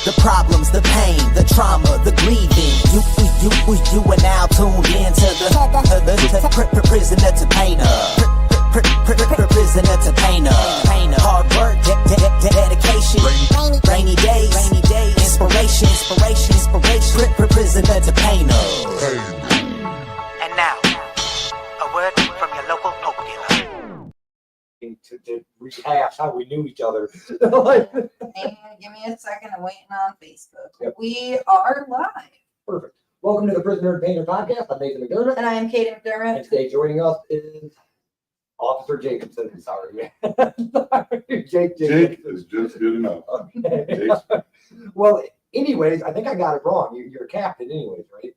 the problems, the pain, the trauma, the grieving. You are now tuned in to the prisoner to painter. Prisoner to painter. Hard work, dedication, rainy days, inspiration, prisoner to painter. And now, a word from your local Pope dealer. To rehash how we knew each other. And give me a second. I'm waiting on Facebook. Yep. We are live. Perfect. Welcome to the Prisoner to Painter podcast. I'm Nathan McDermott. And I am Katie McDermott. And today joining us is Officer Jacobson. Sorry, man. Jake Jake is just good enough. Okay. Well, anyways, I think I got it wrong. You're a captain anyways, right?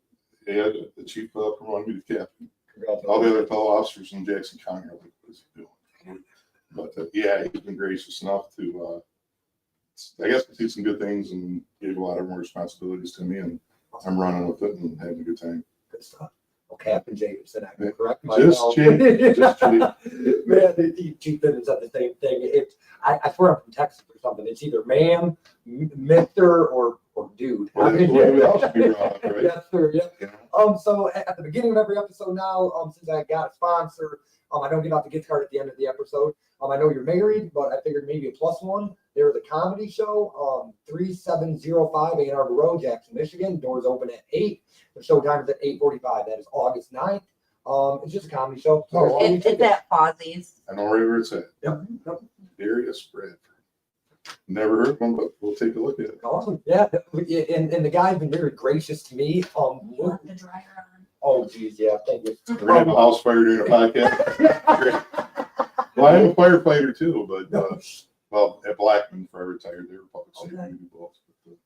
Yeah, the chief promoted me to captain. All the other fellow officers in Jackson County are like, what is he doing? But yeah, he's been gracious enough to, I guess, see some good things and gave a lot of more responsibilities to me, and I'm running with it and having a good time. Good stuff. Well, Captain Jacobson, I can correct myself. Just Jake. Man, the chief didn't said the same thing. I swear I'm from Texas or something. It's either ma'am, mister, or dude. Well, else would be wrong, right? Yes, sir. Yep. Yeah. So at the beginning of every episode now, since I got a sponsor, I don't give out the gift card at the end of the episode. I know you're married, but I figured maybe a plus one. There's a comedy show, 3705 Ann Arbor Road, Jackson, Michigan. Doors open at 8. The show time is at 8:45. That is August 9th. It's just a comedy show. Oh, It's at Fozzie's. I know right where it's at. Yep. Darius Bradford. Never heard of him, but we'll take a look at it. Awesome. Yeah. And the guy's been very gracious to me. You want the dryer on? Oh, geez. Yeah. Thank you. We're gonna have a house fire during a podcast. Well, I'm a firefighter too, but well, at Blackman, before I retired, they were public safety. Okay. We do both. But,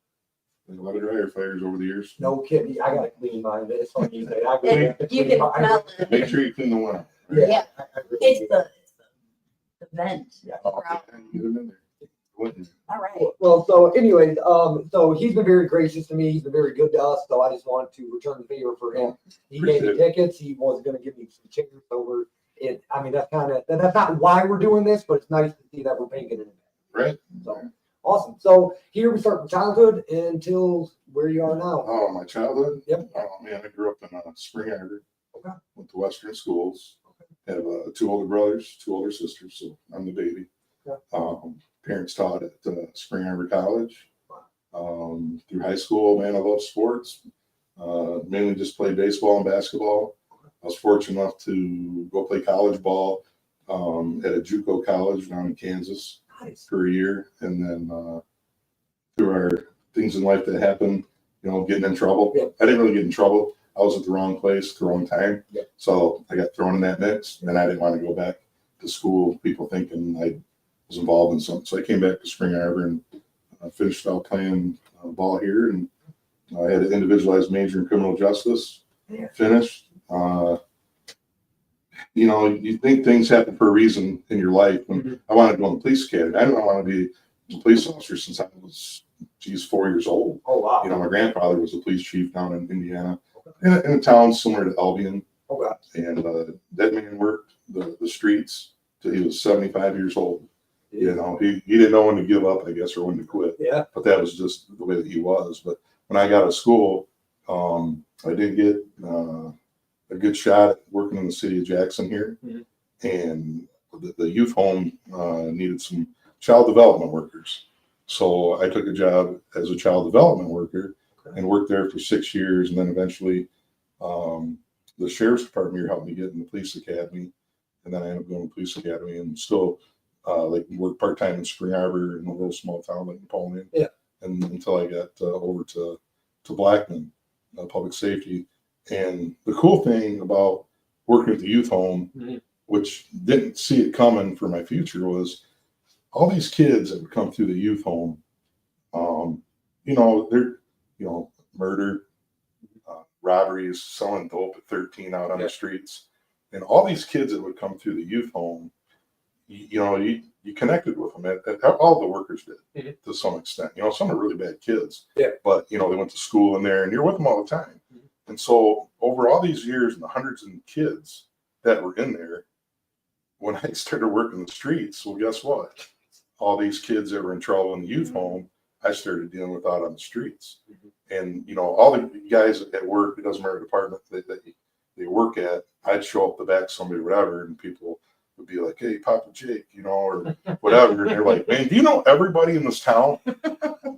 there's a lot of dryer fires over the years. No kidding. I got to clean mine. It's funny you say that. You can smell it. Make sure you clean the one. Yeah. I really It's do. the vent. Yeah. Oh, okay. Get them in there. Wouldn't- All right. Well, so anyways, so he's been very gracious to me. He's been very good to us. So I just wanted to return the favor for him. He gave me Appreciate tickets. He was going to give me some chairs over it. I mean, that's not why we're doing this, but it's nice to see that we're making it. Right? So awesome. So here we start from childhood until where you are now. Oh, my childhood? Yep. Oh, man, I grew up in Spring Arbor. Okay. Went to Western schools. Have 2 older brothers, 2 older sisters, so I'm the baby. Okay. Parents taught at Spring Arbor College. Through high school, man, I love sports. Mainly just played baseball and basketball. I was fortunate enough to go play college ball at a JUCO college down in Kansas Nice. for a year. And then through our things in life that happened, getting in trouble. Yeah. I didn't really get in trouble. I was at the wrong place at the wrong time. Yeah. So I got thrown in that mix, and I didn't want to go back to school, people thinking I was involved in something. So I came back to Spring Arbor and finished out playing ball here. And I had an individualized major in criminal justice. Yeah. Finished. You think things happen for a reason in your life. When I wanted to go in the police academy, I didn't want to be a police officer since I was, 4 years old. Oh, wow. My grandfather was a police chief down in Indiana, in a town similar to Albion. Oh, God. And that man worked the streets till he was 75 years old. He didn't know when to give up, I guess, or when to quit. Yeah. But that was just the way that he was. But when I got out of school, I did get a good shot at working in the city of Jackson here. Mm-hmm. And the youth home needed some child development workers. So I took a job as a child development worker and worked there for 6 years. And then eventually the sheriff's department here helped me get in the police academy. And then I ended up going to the police academy and still work part-time in Spring Arbor in a little small town like Napoleon. Yeah. And until I got over to Blackman, public safety. And the cool thing about working at the youth home, which didn't see it coming for my future, was all these kids that would come through the youth home, they're, murder, robberies, selling dope at 13 out on the streets. And all these kids that would come through the youth home, you connected with them. All the workers did to some extent. Some are really bad kids. Yeah. But, they went to school in there and you're with them all the time. And so over all these years and the hundreds of kids that were in there, when I started working the streets, well, guess what? All these kids that were in trouble in the youth home, I started dealing with out on the streets. And, you know, all the guys at work, it doesn't matter the department that they work at, I'd show up the back of somebody, whatever, and people would be like, hey, Papa Jake, you know, or whatever. And they're like, man, do you know everybody in this town?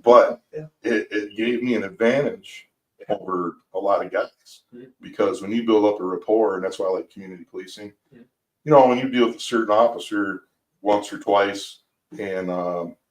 But it gave me an advantage over a lot of guys, because when you build up a rapport, and that's why I like community policing, you know, when you deal with a certain officer once or twice, and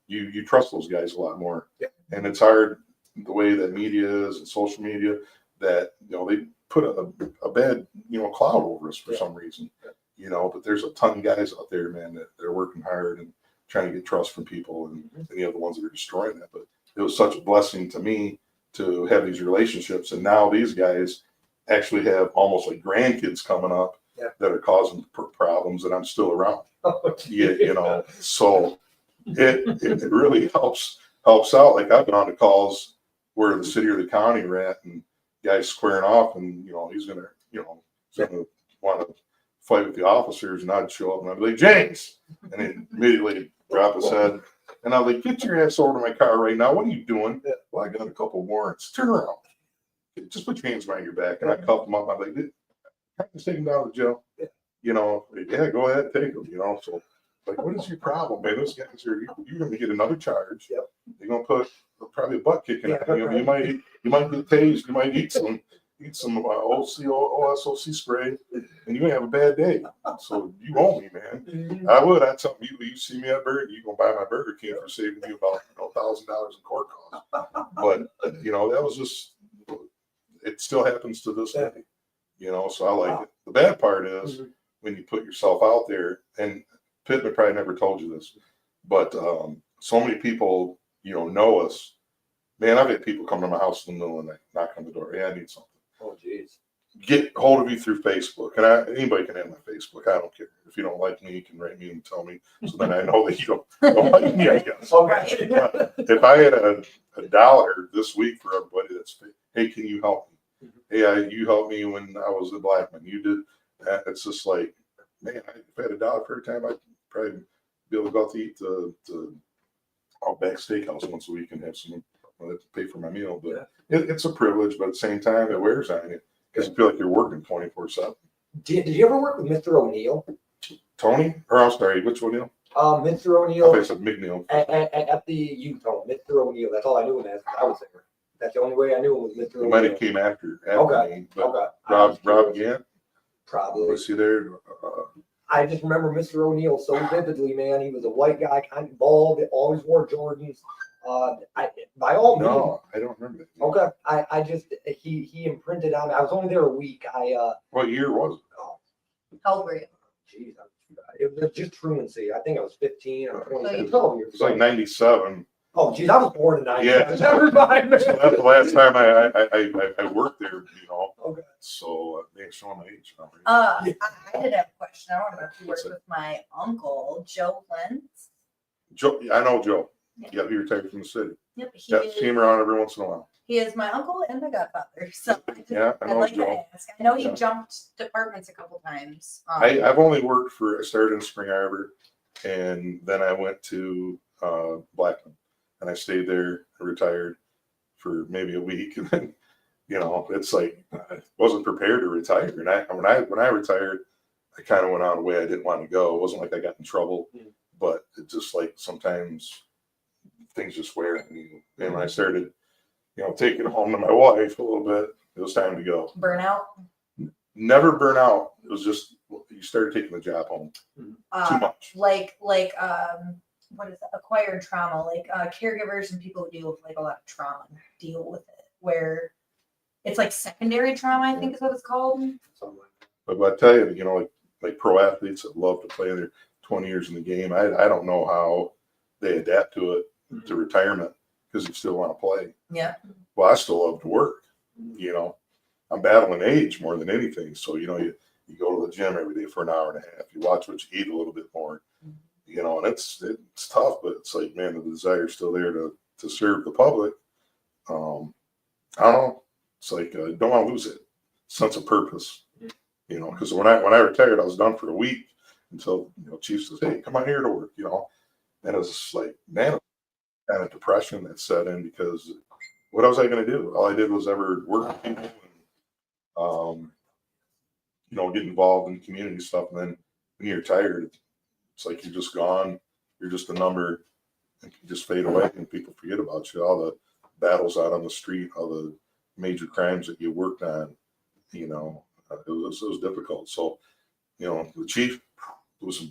you trust those guys a lot more. And it's hard, the way that media is and social media, that, you know, they put a bad, you know, cloud over us for some reason, you know, but there's a ton of guys out there, man, that they're working hard and trying to get trust from people, and the other ones that are destroying that. But it was such a blessing to me to have these relationships, and now these guys actually have almost like grandkids coming up that are causing problems, and I'm still around. You know, so it really helps out. Like, I've been on the calls where the city or the county are at, and guys squaring off, and, you know, he's gonna want to fight with the officers, and I'd show up and I'd be like, James, and he'd immediately drop his head, and I'd like, get your ass over to my car right now. What are you doing? Well, I got a couple warrants. Turn around. Just put your hands behind your back. And I cuffed them up. I'm like, I just take them down to jail. You know, yeah, go ahead, take them. You know, so like, what is your problem, man? Those guys are, you're going to get another charge. They're going to put probably a butt kick in it. You might get tased. You might eat some OSOC spray, and you may have a bad day. So you owe me, man. I'd tell you see me at Burger, you gonna buy my Burger King for saving you about $1,000 in court costs. But you know, that was just, it still happens to this day. You know, so I like it. The bad part is when you put yourself out there, and Pittman probably never told you this, but so many people, you know us. Man, I've had people come to my house in the middle of the night, knock on the door. Hey, I need something. Oh, geez. Get hold of you through Facebook, and anybody can have my Facebook. I don't care. If you don't like me, you can write me and tell me, so then I know that you don't like me, I guess. Okay. If I had a $1 this week for everybody that's, hey, can you help me? Hey, you helped me when I was a black man. You did that. It's just like, man, if I had $1 for a time, I'd probably be able to go out to eat the Outback Steakhouse once a week and have some. Well, to pay for my meal, but it's a privilege. But at the same time, it wears on you because you feel like you're working 24/7. Did you ever work with Mr. O'Neill? Tony, or I'm sorry, which O'Neill? Mr. O'Neill. I said McNeil. At the youth home, Mr. O'Neill. That's all I knew him as. I was there. That's the only way I knew him was Mr. O'Neill. He might have came after me, but Rob again. Probably. Was he there? I just remember Mr. O'Neill so vividly, man. He was a white guy, kind of bald, always wore Jordans. By all means. No, I don't remember that. Okay. I just, he imprinted on me. I was only there a week. What year was it? Oh, How old were you? geez. It was just truancy. I think I was 15 or 20. So you- 12 years It was like ago. 97. Oh, geez. I was born in 90. Yeah. Never mind. So that's the last time I worked there, you know. Okay. So they ain't showing my age now. I did have a question. I want to know if you worked with my uncle, Joe Lentz. Joe, I know Joe. Yeah, he retired from the city. Yep, Yeah, see him around every once in a while. he is my uncle and my godfather. So Yeah, I I'd know like Joe. to ask. I know he Yeah. jumped departments a couple times. I've only worked I started in Spring Arbor, and then I went to Blackman, and I stayed there and retired for maybe a week. And then, you know, it's like, I wasn't prepared to retire. And when I retired, I kind of went on a way I didn't want to go. It wasn't like I got in trouble, but it just like sometimes things just wear on you. And when I started, you know, taking it home to my wife a little bit, it was time to go. Burnout. Never burn out. It was just, you started taking the job home too much. Like what is that? Acquired trauma, like caregivers and people who deal with like a lot of trauma deal with it, where it's like secondary trauma, I think is what it's called. But I tell you, you know, like pro athletes that love to play, they're 20 years in the game. I don't know how they adapt to it, to retirement, because you still want to play. Yeah. Well, I still love to work. You know, I'm battling age more than anything. So, you know, you go to the gym every day for an hour and a half. You watch what you eat a little bit more. You know, and it's tough, but it's like, man, the desire's still there to serve the public. I don't know. It's like, don't want to lose it. Sense of purpose. You know, because when I retired, I was done for a week until, you know, Chief says, hey, come on here to work, you know. And it was like, man, kind of depression that set in because what was I going to do? All I did was ever work with people and, get involved in community stuff. And then when you're tired, it's like you're just gone. You're just a number and you just fade away and people forget about you. All the battles out on the street, all the major crimes that you worked on, it was difficult. So, the chief was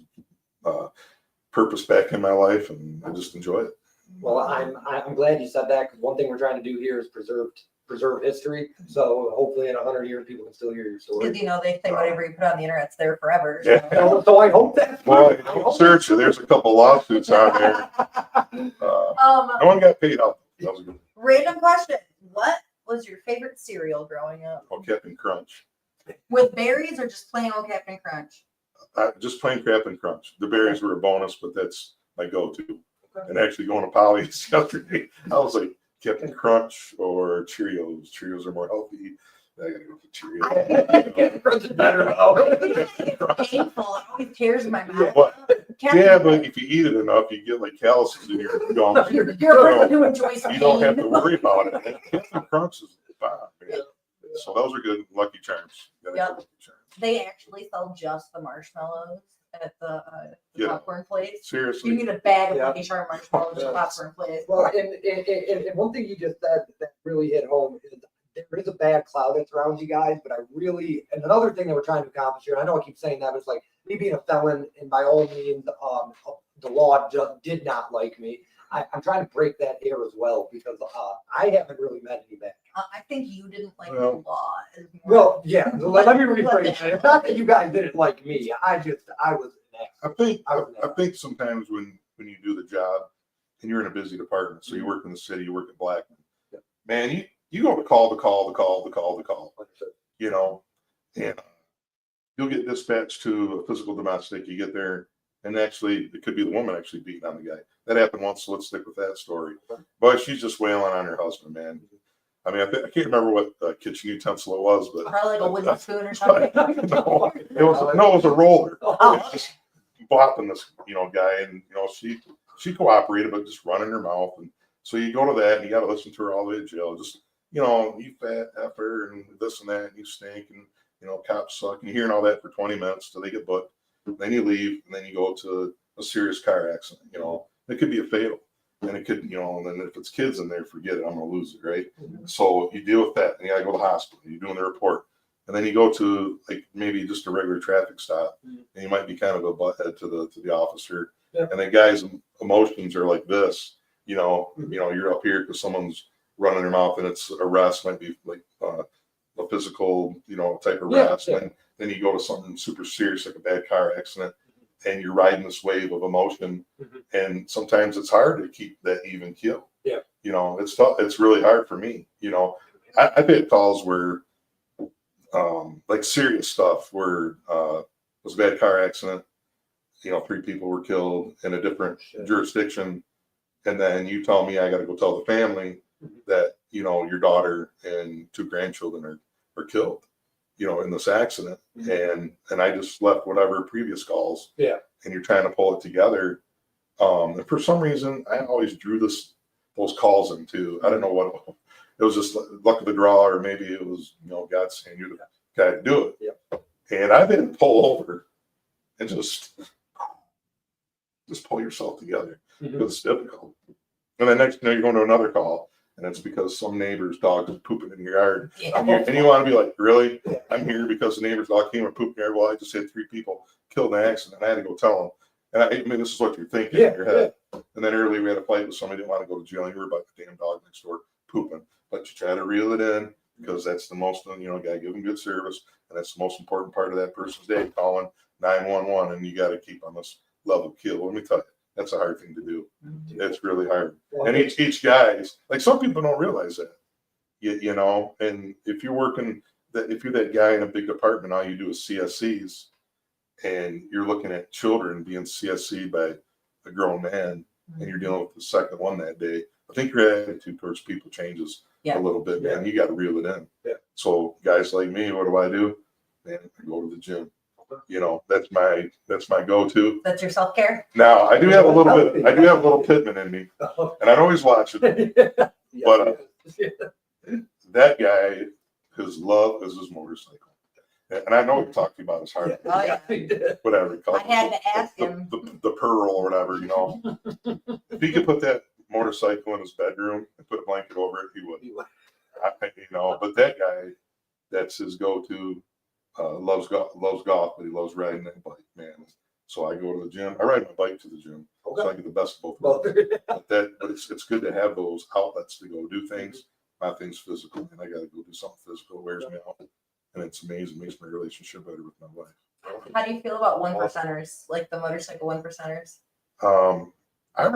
purpose back in my life and I just enjoy it. Well, I'm glad you said that because one thing we're trying to do here is preserve history. So hopefully in 100 years people can still hear your story. Because they say whatever you put on the internet's there forever. Yeah. So I hope that. Well, search. There's a couple lawsuits out there. No one got paid out. That was good. Random question: what was your favorite cereal growing up? Oh, Captain Crunch. With berries or just plain old Captain Crunch? Just plain Captain Crunch. The berries were a bonus, but that's my go-to. And actually going to Polly's yesterday, I was like, Captain Crunch or Cheerios. Cheerios are more healthy. I gotta go for Cheerios. Captain Crunch is better though. It's painful. It always tears in my mouth. Yeah, but if you eat it enough, you get like calluses in your gums. You're a person who enjoys pain. You don't have to worry about it. And Captain Crunch is fine. Man. So those are good. Lucky Charms. Yep. Lucky Charms. They actually sell just the marshmallows at the popcorn place. Seriously. You need a bag of Lucky Charm marshmallows at popcorn place. Well, and one thing you just said that really hit home is there is a bad cloud that surrounds you guys, but and another thing that we're trying to accomplish here, and I know I keep saying that, but it's like me being a felon, and by all means, the law just did not like me. I'm trying to break that air as well because I haven't really met any bad. I think you didn't like the law. Well, yeah. Let me rephrase that. It's not that you guys didn't like me. I was an I think sometimes when you do the job and you're in a busy department, so you work in the city, you work at Blackman, man, you go to call, and you'll get dispatched to a physical domestic. You get there, and actually, it could be the woman actually beating on the guy. That happened once, so let's stick with that story. But she's just wailing on her husband, man. I mean, I can't remember what kitchen utensil it was, but probably like a wooden spoon or something. No, it was a roller. Just bopping this, guy, and she cooperated, but just running her mouth. And so you go to that, and you got to listen to her all the way to jail. Just you fat effer, and this and that, and you stink, and cops suck, and you're hearing all that for 20 minutes till they get booked. Then you leave, and then you go to a serious car accident. It could be a fatal. And it could, and then if it's kids in there, forget it. I'm going to lose it, right? So you deal with that, and you got to go to the hospital. You're doing the report. And then you go to, like, maybe just a regular traffic stop, and you might be kind of a butthead to the officer. Yeah. And the guy's emotions are like this, you're up here because someone's running their mouth, and it's arrest, might be like a physical, type of arrest. Yeah. And then you go to something super serious, like a bad car accident, and you're riding this wave of emotion, and sometimes it's hard to keep that even keel. Yeah, it's tough. It's really hard for me. I've had calls where, like serious stuff, where it was a bad car accident. 3 people were killed in a different jurisdiction, and then you tell me I got to go tell the family that your daughter and 2 grandchildren are killed. In this accident, and I just left whatever previous calls. Yeah. And you're trying to pull it together. And for some reason, I always drew those calls into. I don't know what it was, just luck of the draw, or maybe it was God saying you're the guy to do it. Yeah. And I didn't pull over and just pull yourself together because it's difficult. And then next, you're going to another call. And it's because some neighbor's dog is pooping in your yard. Yeah. And you want to be like, really? I'm here because the neighbor's dog came and pooped in your yard. Well, I just had 3 people killed in an accident. I had to go tell them. And I mean, this is what you're thinking in your head. Yeah. And then earlier we had a fight with somebody who didn't want to go to jail. And you were about the damn dog next door pooping. But you try to reel it in because that's the most, got to give them good service. And that's the most important part of that person's day, calling 911. And you got to keep on this level kill. Let me tell you. That's a hard thing to do. It's really hard. And each guy's like, some people don't realize that, and if you're that guy in a big department, all you do is CSCs, and you're looking at children being CSC'd by a grown man, and you're dealing with the second one that day. I think your attitude towards people changes a little bit, man. You got to reel it in. Yeah. So guys like me, what do? Man, I go to the gym. You know, that's my go-to. That's your self-care? Now I do have a little Pittman in me, and I'd always watch it. But that guy, his love is his motorcycle. And I know we talked to you about his heart. Oh, yeah. Whatever he calls I had to ask him. the Pearl or whatever, you know. If he could put that motorcycle in his bedroom and put a blanket over it, he would. You know, but that guy, that's his go-to. Loves golf, but he loves riding that bike, man. So I go to the gym. I ride my bike to the gym, so I get the best of both worlds. But it's good to have those outlets to go do things. My thing's physical, and I got to go do something physical. It wears me out, and it's amazing. It makes my relationship better with my wife. How do you feel about 1%ers, like the motorcycle 1%ers? I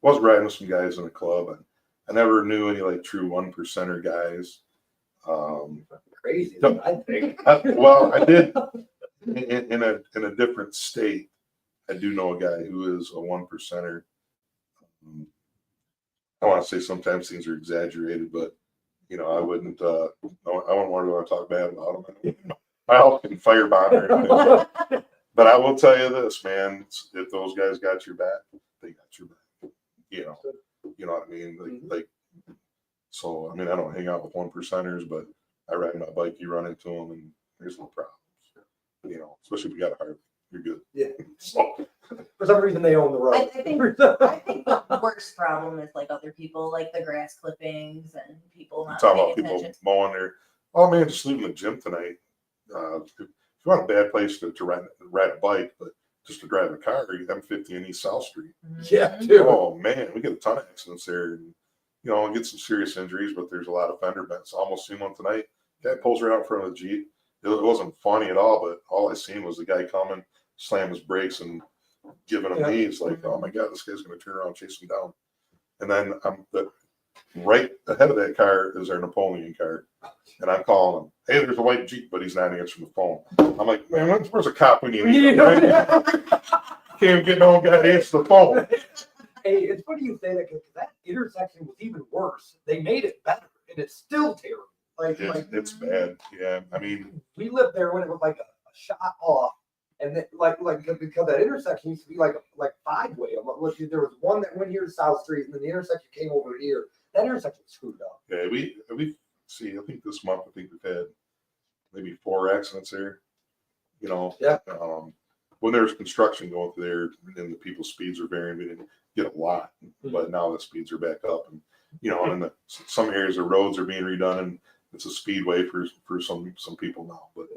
was riding with some guys in a club, and I never knew any like true 1%er guys. Crazy, I think. Well, I did in a different state. I do know a guy who is a 1%er. I want to say sometimes things are exaggerated, but you know, I wouldn't want to talk bad about him. My health can firebomb or anything. But I will tell you this, man: if those guys got your back, they got your back. You know what I mean? Like, so I mean, I don't hang out with 1%ers, but I ride my bike. You run into them, and there's no problems. You know, especially if you got a Harley, you're good. Yeah. So, for some reason, they own the road. I think the worst problem is like other people, like the grass clippings and people you not talk paying about people attention. mowing their. Oh man, just leaving the gym tonight. If you want a bad place to ride a bike, but just to drive a car, you have 50 in East South Street. Yeah, too. Oh man, we get a ton of accidents there, and you know, get some serious injuries, but there's a lot of fender bends. Almost seen one tonight. Guy pulls right out in front of the Jeep. It wasn't funny at all, but all I seen was the guy coming, slam his brakes, and giving him knees. Like, oh my god, this guy's going to turn around and chase him down. And then right ahead of that car is our Napoleon car, and I'm calling him. Hey, there's a white Jeep, but he's not answering the phone. I'm like, man, where's a cop when you need him? Right? Can't even get no guy to answer the phone. Hey, it's funny you say that because that intersection was even worse. They made it better, and it's still terrible. It's bad. Yeah, I mean, we lived there when it was like a shot off, and then like because that intersection used to be like 5-way. There was one that went here to South Street, and then the intersection came over here. That intersection screwed up. Yeah, we see. I think this month, we've had maybe 4 accidents there. You know, yeah. When there's construction going through there, and the people's speeds are varying, we didn't get a lot, but now the speeds are back up, and you know, and some areas of roads are being redone, and it's a speedway for some people now. But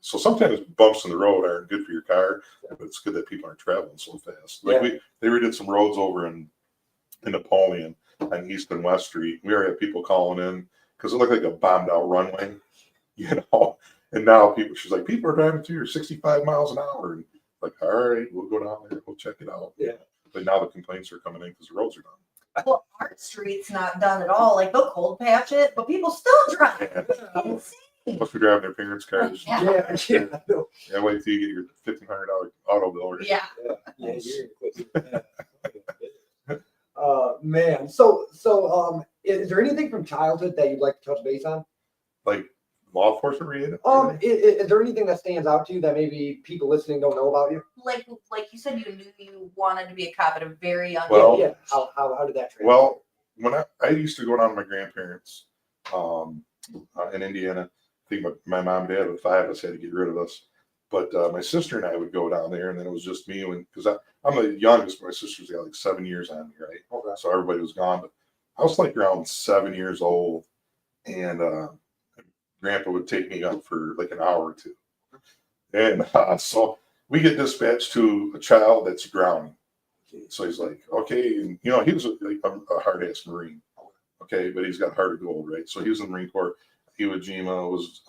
so sometimes bumps in the road aren't good for your car, but it's good that people aren't traveling so fast. Like they redid some roads over in Napoleon on East and West Street. We already had people calling in because it looked like a bombed out runway, you know. And now she's like, people are driving through here 65 miles an hour. And like, all right, we'll go down there, we'll check it out. Yeah. But now the complaints are coming in because the roads are done. Well, our street's not done at all. Like they'll cold patch it, but people still drive. It's insane. Must be driving their parents' cars. Yeah. Wait till you get your $1,500 auto bill. Yeah. Man. So, is there anything from childhood that you'd like to touch base on? Like law enforcement related? Is there anything that stands out to you that maybe people listening don't know about you? Like you said, you knew you wanted to be a cop at a very young Well, age. Yeah. How did that translate? Well, when I used to go down to my grandparents in Indiana, I think my mom and dad, the 5 of us, had to get rid of us. But my sister and I would go down there, and then it was just me, because I'm the youngest, but my sister's got like 7 years on me, right? Okay. So everybody was gone. But I was like around 7 years old, and Grandpa would take me up for like an hour or 2. And so we get dispatched to a child that's drowning. So he's like, okay, and you know, he was like a hard-ass Marine, okay, but he's got heart of gold, right? So he was in the Marine Corps. Iwo Jima was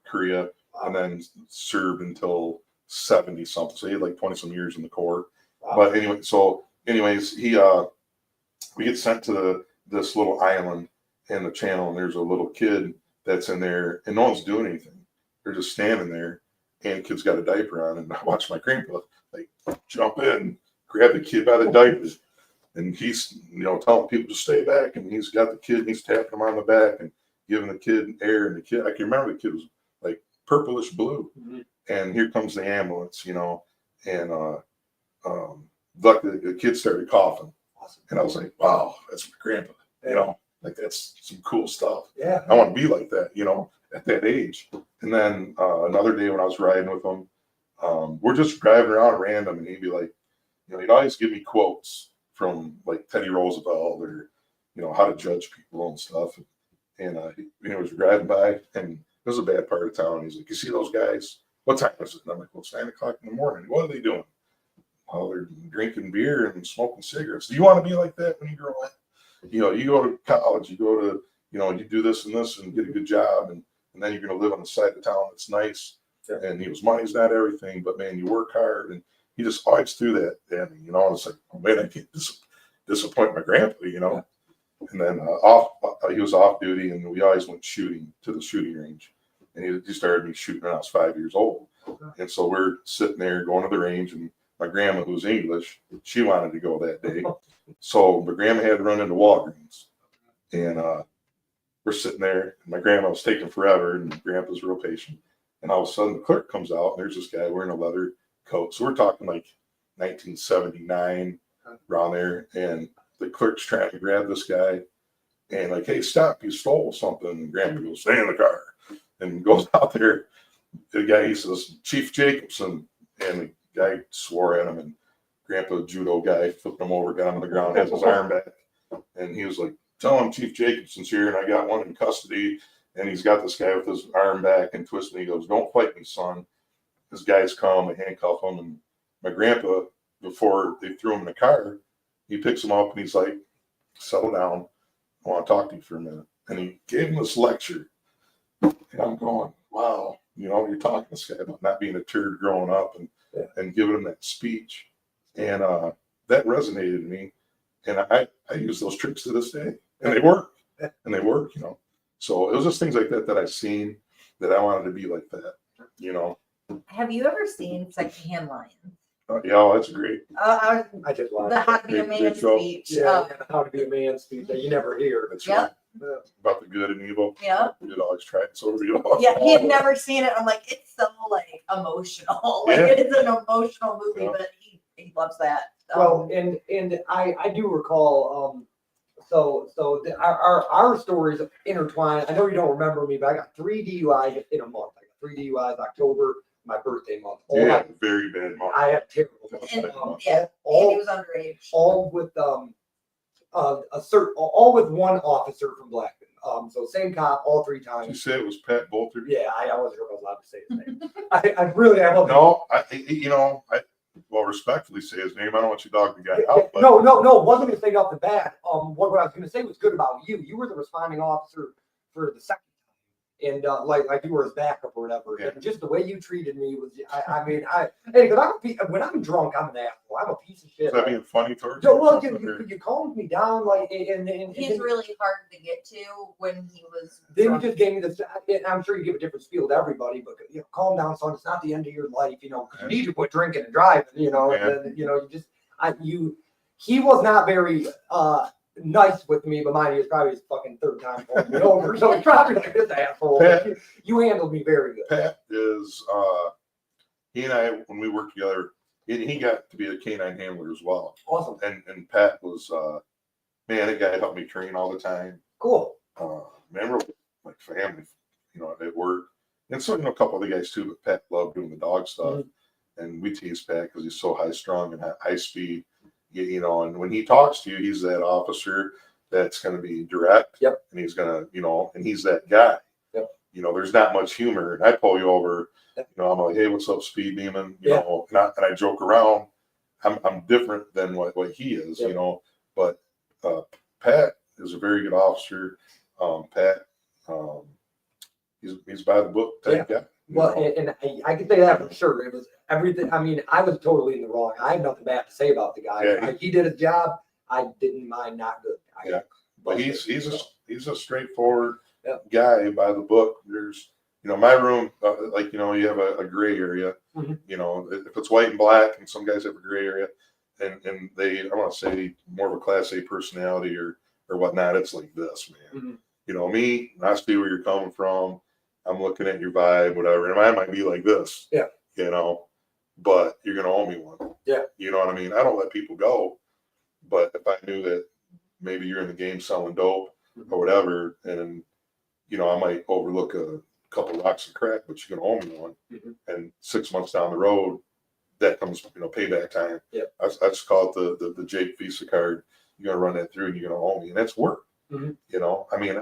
Korea, and then served until 70 something. So he had like 20 some years in the Corps. Wow. But anyway, anyways, we get sent to this little island in the channel, and there's a little kid that's in there, and no one's doing anything. They're just standing there, and kid's got a diaper on, and I watch my grandpa like jump in, grab the kid by the diaper, and he's, you know, telling people to stay back, and he's got the kid, and he's tapping him on the back and giving the kid air, and the kid, I can remember the kid was like purplish blue, and here comes the ambulance, you know, and like the kid started coughing, and I was like, wow, that's my grandpa, you know, like that's some cool stuff. Yeah. I want to be like that, you know, at that age. And then another day when I was riding with him, we're just driving around random, and he'd be like, you know, he'd always give me quotes from like Teddy Roosevelt or, you know, how to judge people and stuff. And he was driving by, and it was a bad part of town. He's like, you see those guys? What time is it? And I'm like, well, it's 9 o'clock in the morning. What are they doing? Oh, they're drinking beer and smoking cigarettes. Do you want to be like that when you grow up? You know, you go to college, you go to, you know, you do this and this and get a good job, and then you're going to live on the side of town that's nice. Yeah. And he was, money's not everything, but man, you work hard. And he just always threw that at me, you know. And it's like, oh man, I can't disappoint my grandpa, you know. Yeah. And then he was off duty, and we always went shooting to the shooting range. And he started me shooting when I was 5 years old. Okay. And so we're sitting there going to the range, and my grandma, who's English, she wanted to go that day. So my grandma had to run into Walgreens, and we're sitting there, and my grandma was taking forever, and grandpa's real patient. And all of a sudden, the clerk comes out, and there's this guy wearing a leather coat. So we're talking like 1979 around there, and the clerk's trying to grab this guy, and like, hey, stop! You stole something. And grandpa goes, stay in the car, and goes out there. The guy, he says, Chief Jacobson, and the guy swore at him, and grandpa, judo guy, flipped him over, got him on the ground, has his arm back, and he was like, tell him Chief Jacobson's here, and I got one in custody, and he's got this guy with his arm back and twisting. He goes, don't fight me, son. His guys come and handcuff him, and my grandpa, before they threw him in the car, he picks him up, and he's like, settle down, I want to talk to you for a minute. And he gave him this lecture, and I'm going, wow, you know, you're talking to this guy about not being a turd growing up, and giving him that speech. And that resonated in me. And I use those tricks to this day, and they work, you know. So it was just things like that that I've seen that I wanted to be like that, you know. Have you ever seen Secondhand Lions? Yeah, that's great. I did love The How to Be a Great Man show. speech. Yeah, How to Be a Man speech that you never hear. That's Yeah. right. About the good and evil. Yeah. Good dogs try it, so do you. Yeah, he had never seen it. I'm like, it's so like emotional. Like Yeah. it is an emotional movie, Yeah. but he loves that. Well, and I do recall, our stories intertwine. I know you don't remember me, but I got 3 DUIs in a month. I got 3 DUIs October, my birthday month. Yeah, very bad mom. I have terrible. And, months. yeah, and he was underage. All with all with one officer from Blackman. So same cop all 3 Did you times. say it was Pat Bolter? Yeah, I wasn't sure if I was allowed to say his name. I really I wasn't. No, I will respectfully say his name. I don't want you to dog the guy out. But No. Wasn't gonna say off the bat. What I was gonna say was good about you. You were the responding officer for the second time, and like you were his backup or whatever. Yeah. And just the way you treated me was, because when I'm drunk, I'm an asshole. I'm a piece of shit. is that being funny towards So, you? well, you calmed me down, like, and He's then, really hard to get to when he was. then you drunk. just gave me this. And I'm sure you give a different spiel to everybody, but calm down, son. It's not the end of your life, 'cause you need to quit drinking and driving, Yeah. And then, he was not very nice with me, but mine, he was probably his fucking 3rd time pulling me over, so he's probably like this asshole. Pat- You handled me very good. Pat is he and I, when we worked together, he got to be a canine handler as well. Awesome, And Pat was man, that guy helped me train all the time. cool. Remember, like family, at work. And so, a couple other guys too, but Pat loved doing the dog stuff. And we tease Pat because he's so high strung and high speed, and when he talks to you, he's that officer that's going to be direct. Yep. And he's going to, and he's that guy. Yep. There's not much humor. And I pull you over, I'm like, hey, what's up, speed demon? And I joke around. I'm different than what he is, Yep. But Pat is a very good officer. Pat, he's by the book type guy. Well, and I can say that for sure. It was everything. I mean, I was totally in the wrong. I have nothing bad to say about the guy. Yeah. He did his job. I didn't mind not good. Yeah. But he's a straightforward Yep. guy by the book. There's, my room, you have a gray area. Mhm. If it's white and black, and some guys have a gray area, and I want to say more of a class A personality or whatnot. It's like this, man. Mhm. Me, I see where you're coming from. I'm looking at your vibe, whatever, and mine might be like this. Yeah. you know, but you're going to owe me one. Yeah. You know what I mean? I don't let people go, but if I knew that maybe you're in the game selling dope or whatever, and, you know, I might overlook a couple rocks of crack, but you're going to owe me one. And 6 months down the road, that comes, you know, payback time. Yep. I just call it the Jake Visa card. You're going to run that through and you're going to owe me. And that's work. You know, I mean,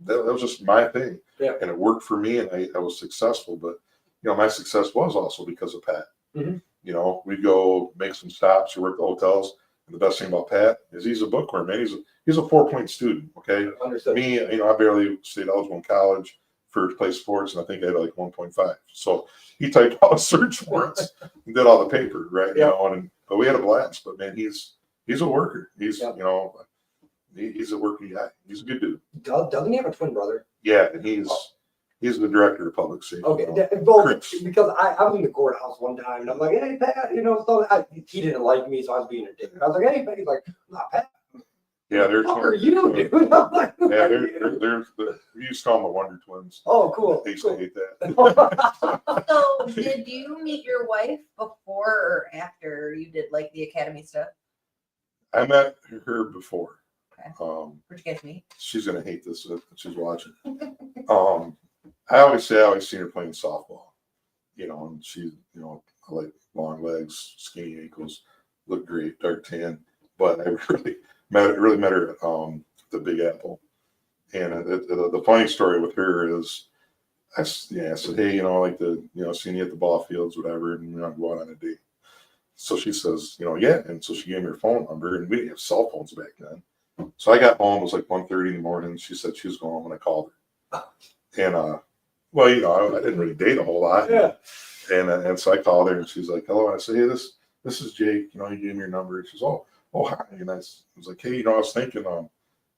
that was just my thing. Yeah. And it worked for me and I was successful. But, you know, my success was also because of Pat. You know, we'd go make some stops or work the hotels. And the best thing about Pat is he's a bookworm, man. He's a 4-point student. Okay. Understood. Me, you know, I barely stayed eligible in college for to play sports, and I think I had like 1.5. So he typed all the search warrants and did all the paper, right? Yeah. You know, but we had a blast. But man, he's a worker. He's Yeah. you know, he's a working guy. He's a good dude. Doesn't he have a twin brother? Yeah, and he's the director of public safety. Okay, you know. well, Chris. because I was in the courthouse one time and I'm like, hey, Pat, you know, so he didn't like me, so I was being a dick. I was like, hey, Pat, he's like, nah, Pat, Yeah, they're what are you, dude? I'm like, Yeah, they're we used to call them the Wonder Twins. oh, cool. They used cool. to hate that. So did you meet your wife before or after you did like the academy stuff? I met her before. Okay. Um, Where'd you guys meet? she's gonna hate this if she's watching. I always say I always seen her playing softball, you know, and she, you know, I like long legs, skinny ankles, look great, dark tan. But I really met her at the Big Apple. And the funny story with her is, I said, hey, you know, I like to, you know, seeing you at the ball fields, whatever, and you know, go out on a date. So she says, you know, yeah, and so she gave me her phone number, and we didn't have cell phones back then. So I got home, it was like 1:30 in the morning. She said she was going home, and I called her. And well, you know, I didn't really date a whole lot. Yeah. And so I called her, and she's like, hello. And I said, hey, this is Jake. You know, you gave me your number. And she's, oh, hi. And I was like, hey, you know, I was thinking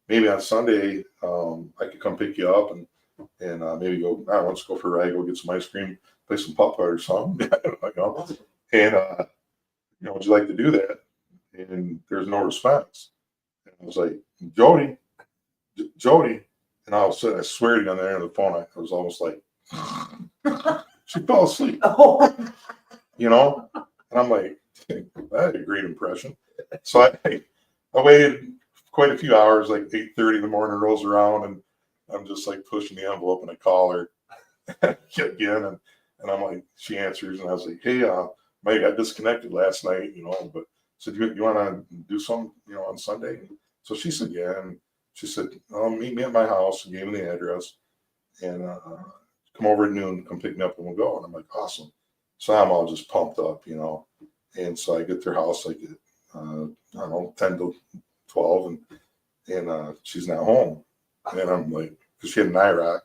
maybe on Sunday I could come pick you up and maybe go, I don't know, let's go for a ride, go get some ice cream, play some putt putt or something. You know? And, you know, would you like to do that? And there's no response. And I was like, Jody. And all of a sudden, I swear to you, on the end of the phone, I was almost like, she fell asleep, you know? And I'm like, that had a great impression. So I waited quite a few hours, like 8:30 in the morning rolls around, and I'm just like pushing the envelope, and I call her again, and I'm like, she answers, and I was like, hey, Mike, I got disconnected last night, you know, but said, you want to do something, you know, on Sunday? So she said, yeah. And she said, meet me at my house, and gave me the address, and come over at noon, come pick me up, and we'll go. And I'm like, awesome. So I'm all just pumped up, you know. And so I get to her house like at, I don't know, 10 to 12, and she's not home. And I'm like, because she had an IROC,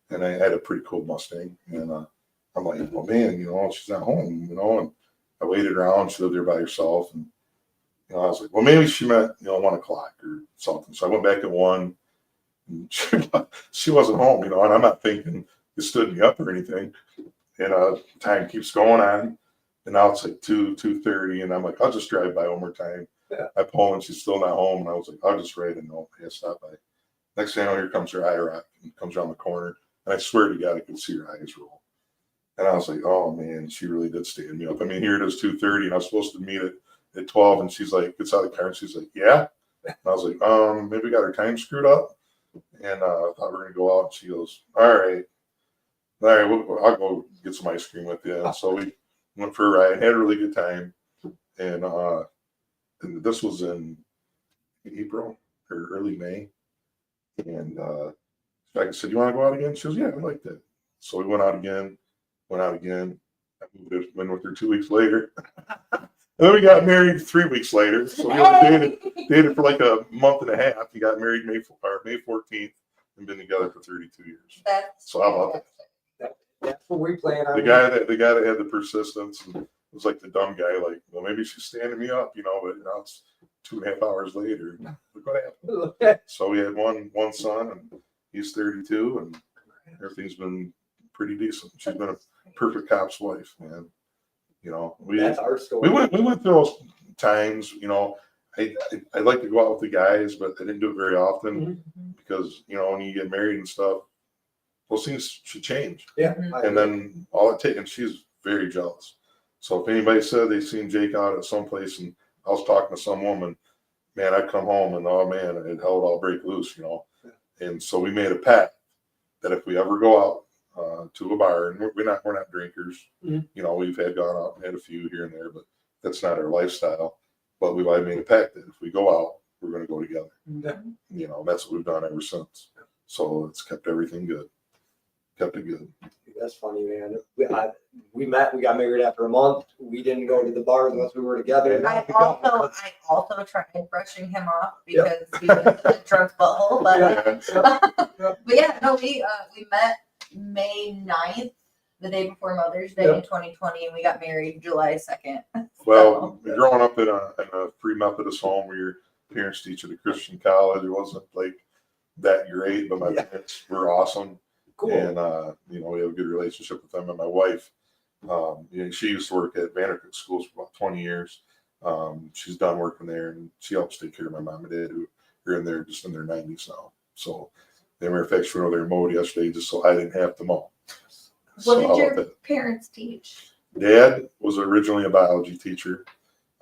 and I had a pretty cool Mustang. And I'm like, oh man, you know, she's not home, you know. And I waited around. She lived there by herself, and you know, I was like, well, maybe she meant, you know, 1 o'clock or something. So I went back at 1, and she wasn't home, you know. And I'm not thinking you stood me up or anything. And time keeps going on, and now it's like 2:30, and I'm like, I'll just drive by one more time. Yeah. I pull, and she's still not home, and I was like, I'll just write a note. Hey, stop by. Next thing I know, here comes her IROC, and comes around the corner, and I swear to God, I could see her eyes roll. And I was like, oh man, she really did stand me up. I mean, here it is 2:30, and I was supposed to meet at 12, and she's like, gets out of the car, and she's like, yeah. And I was like, maybe we got her time screwed up, and I thought we were gonna go out. And she goes, all right, I'll go get some ice cream with you. And so we went for a ride, had a really good time, and this was in April or early May, and I said, you want to go out again? She goes, yeah, I like that. So we went out again. I moved in with her 2 weeks later. And then we got married 3 weeks later. So we only dated for like a month and a half. We got married May 14th and been together for 32 years. So how about that? That's what we plan on. The guy that had the persistence and was like the dumb guy, like, well, maybe she's standing me up, you know, but you know, it's 2.5 hours later. Look what happened. So we had one son, and he's 32, and everything's been pretty decent. She's been a perfect cop's wife, man. You know, That's our story. we went through those times, you know. I like to go out with the guys, but I didn't do it very often because, you know, when you get married and stuff, those things should change. Yeah. And then all it takes, and she's very jealous. So if anybody said they seen Jake out at some place and I was talking to some woman, man, I'd come home and oh man, it hell would all break loose, you know. And so we made a pact that if we ever go out to a bar, and we're not drinkers, you know, we've gone out and had a few here and there, but that's not our lifestyle. But I made a pact that if we go out, we're going to go together. You know, that's what we've done ever since. So it's kept everything good. Kept it good. That's funny, man. We met. We got married after a month. We didn't go to the bars unless we were together. I also tried brushing him off because he was a drunk butthole. But yeah, no, we met May 9th, the day before Mother's Day in 2020, and we got married July 2nd. Well, growing up in a Free Methodist home where your parents teach at a Christian college, it wasn't like that great, but my parents were awesome. Cool. And, you know, we have a good relationship with them. And my wife, you know, she used to work at Vanderbilt schools for about 20 years. She's done working there, and she helps take care of my mom and dad, who are in there just in their 90s now. So, as a matter of fact, she went over there and mowed yesterday just so I didn't have to mow. What did your parents teach? Dad was originally a biology teacher.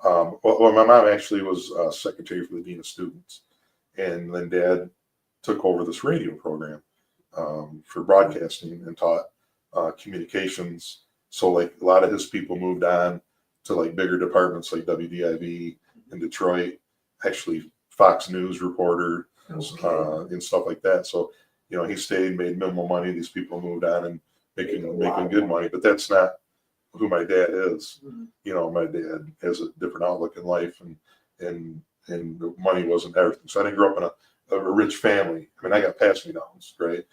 Well, my mom actually was secretary for the dean of students. And then Dad took over this radio program for broadcasting and taught communications. So like a lot of his people moved on to like bigger departments like WDIV in Detroit, actually Fox News reporter and stuff like that. So, you know, he stayed, made minimal money. These people moved on and making good money, but that's not who my dad is. You know, my dad has a different outlook in life, and the money wasn't everything. So I didn't grow up in a rich family. I mean, I got pass-me-downs, right?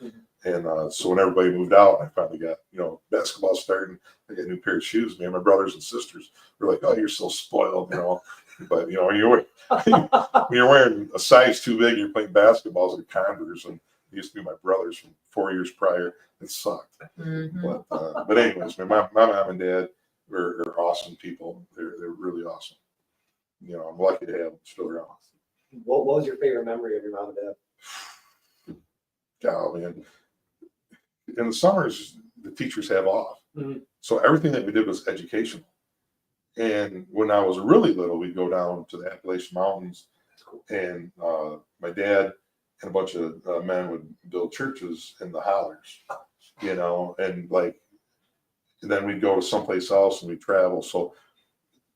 And so when everybody moved out, I finally got, you know, basketball starting. I got a new pair of shoes. Me and my brothers and sisters were like, "Oh, you're so spoiled," you know. But you know, when you're wearing a size too big, you're playing basketballs at Converse, and they used to be my brothers from 4 years prior. It sucked. But anyways, my mom and dad are awesome people. They're really awesome. You know, I'm lucky to have them still around. What was your favorite memory of your mom and dad? Oh man, in the summers the teachers have off, so everything that we did was educational. And when I was really little, we'd go down to the Appalachian Mountains, and my dad and a bunch of men would build churches in the hollers, you know, and then we'd go to someplace else and we'd travel. So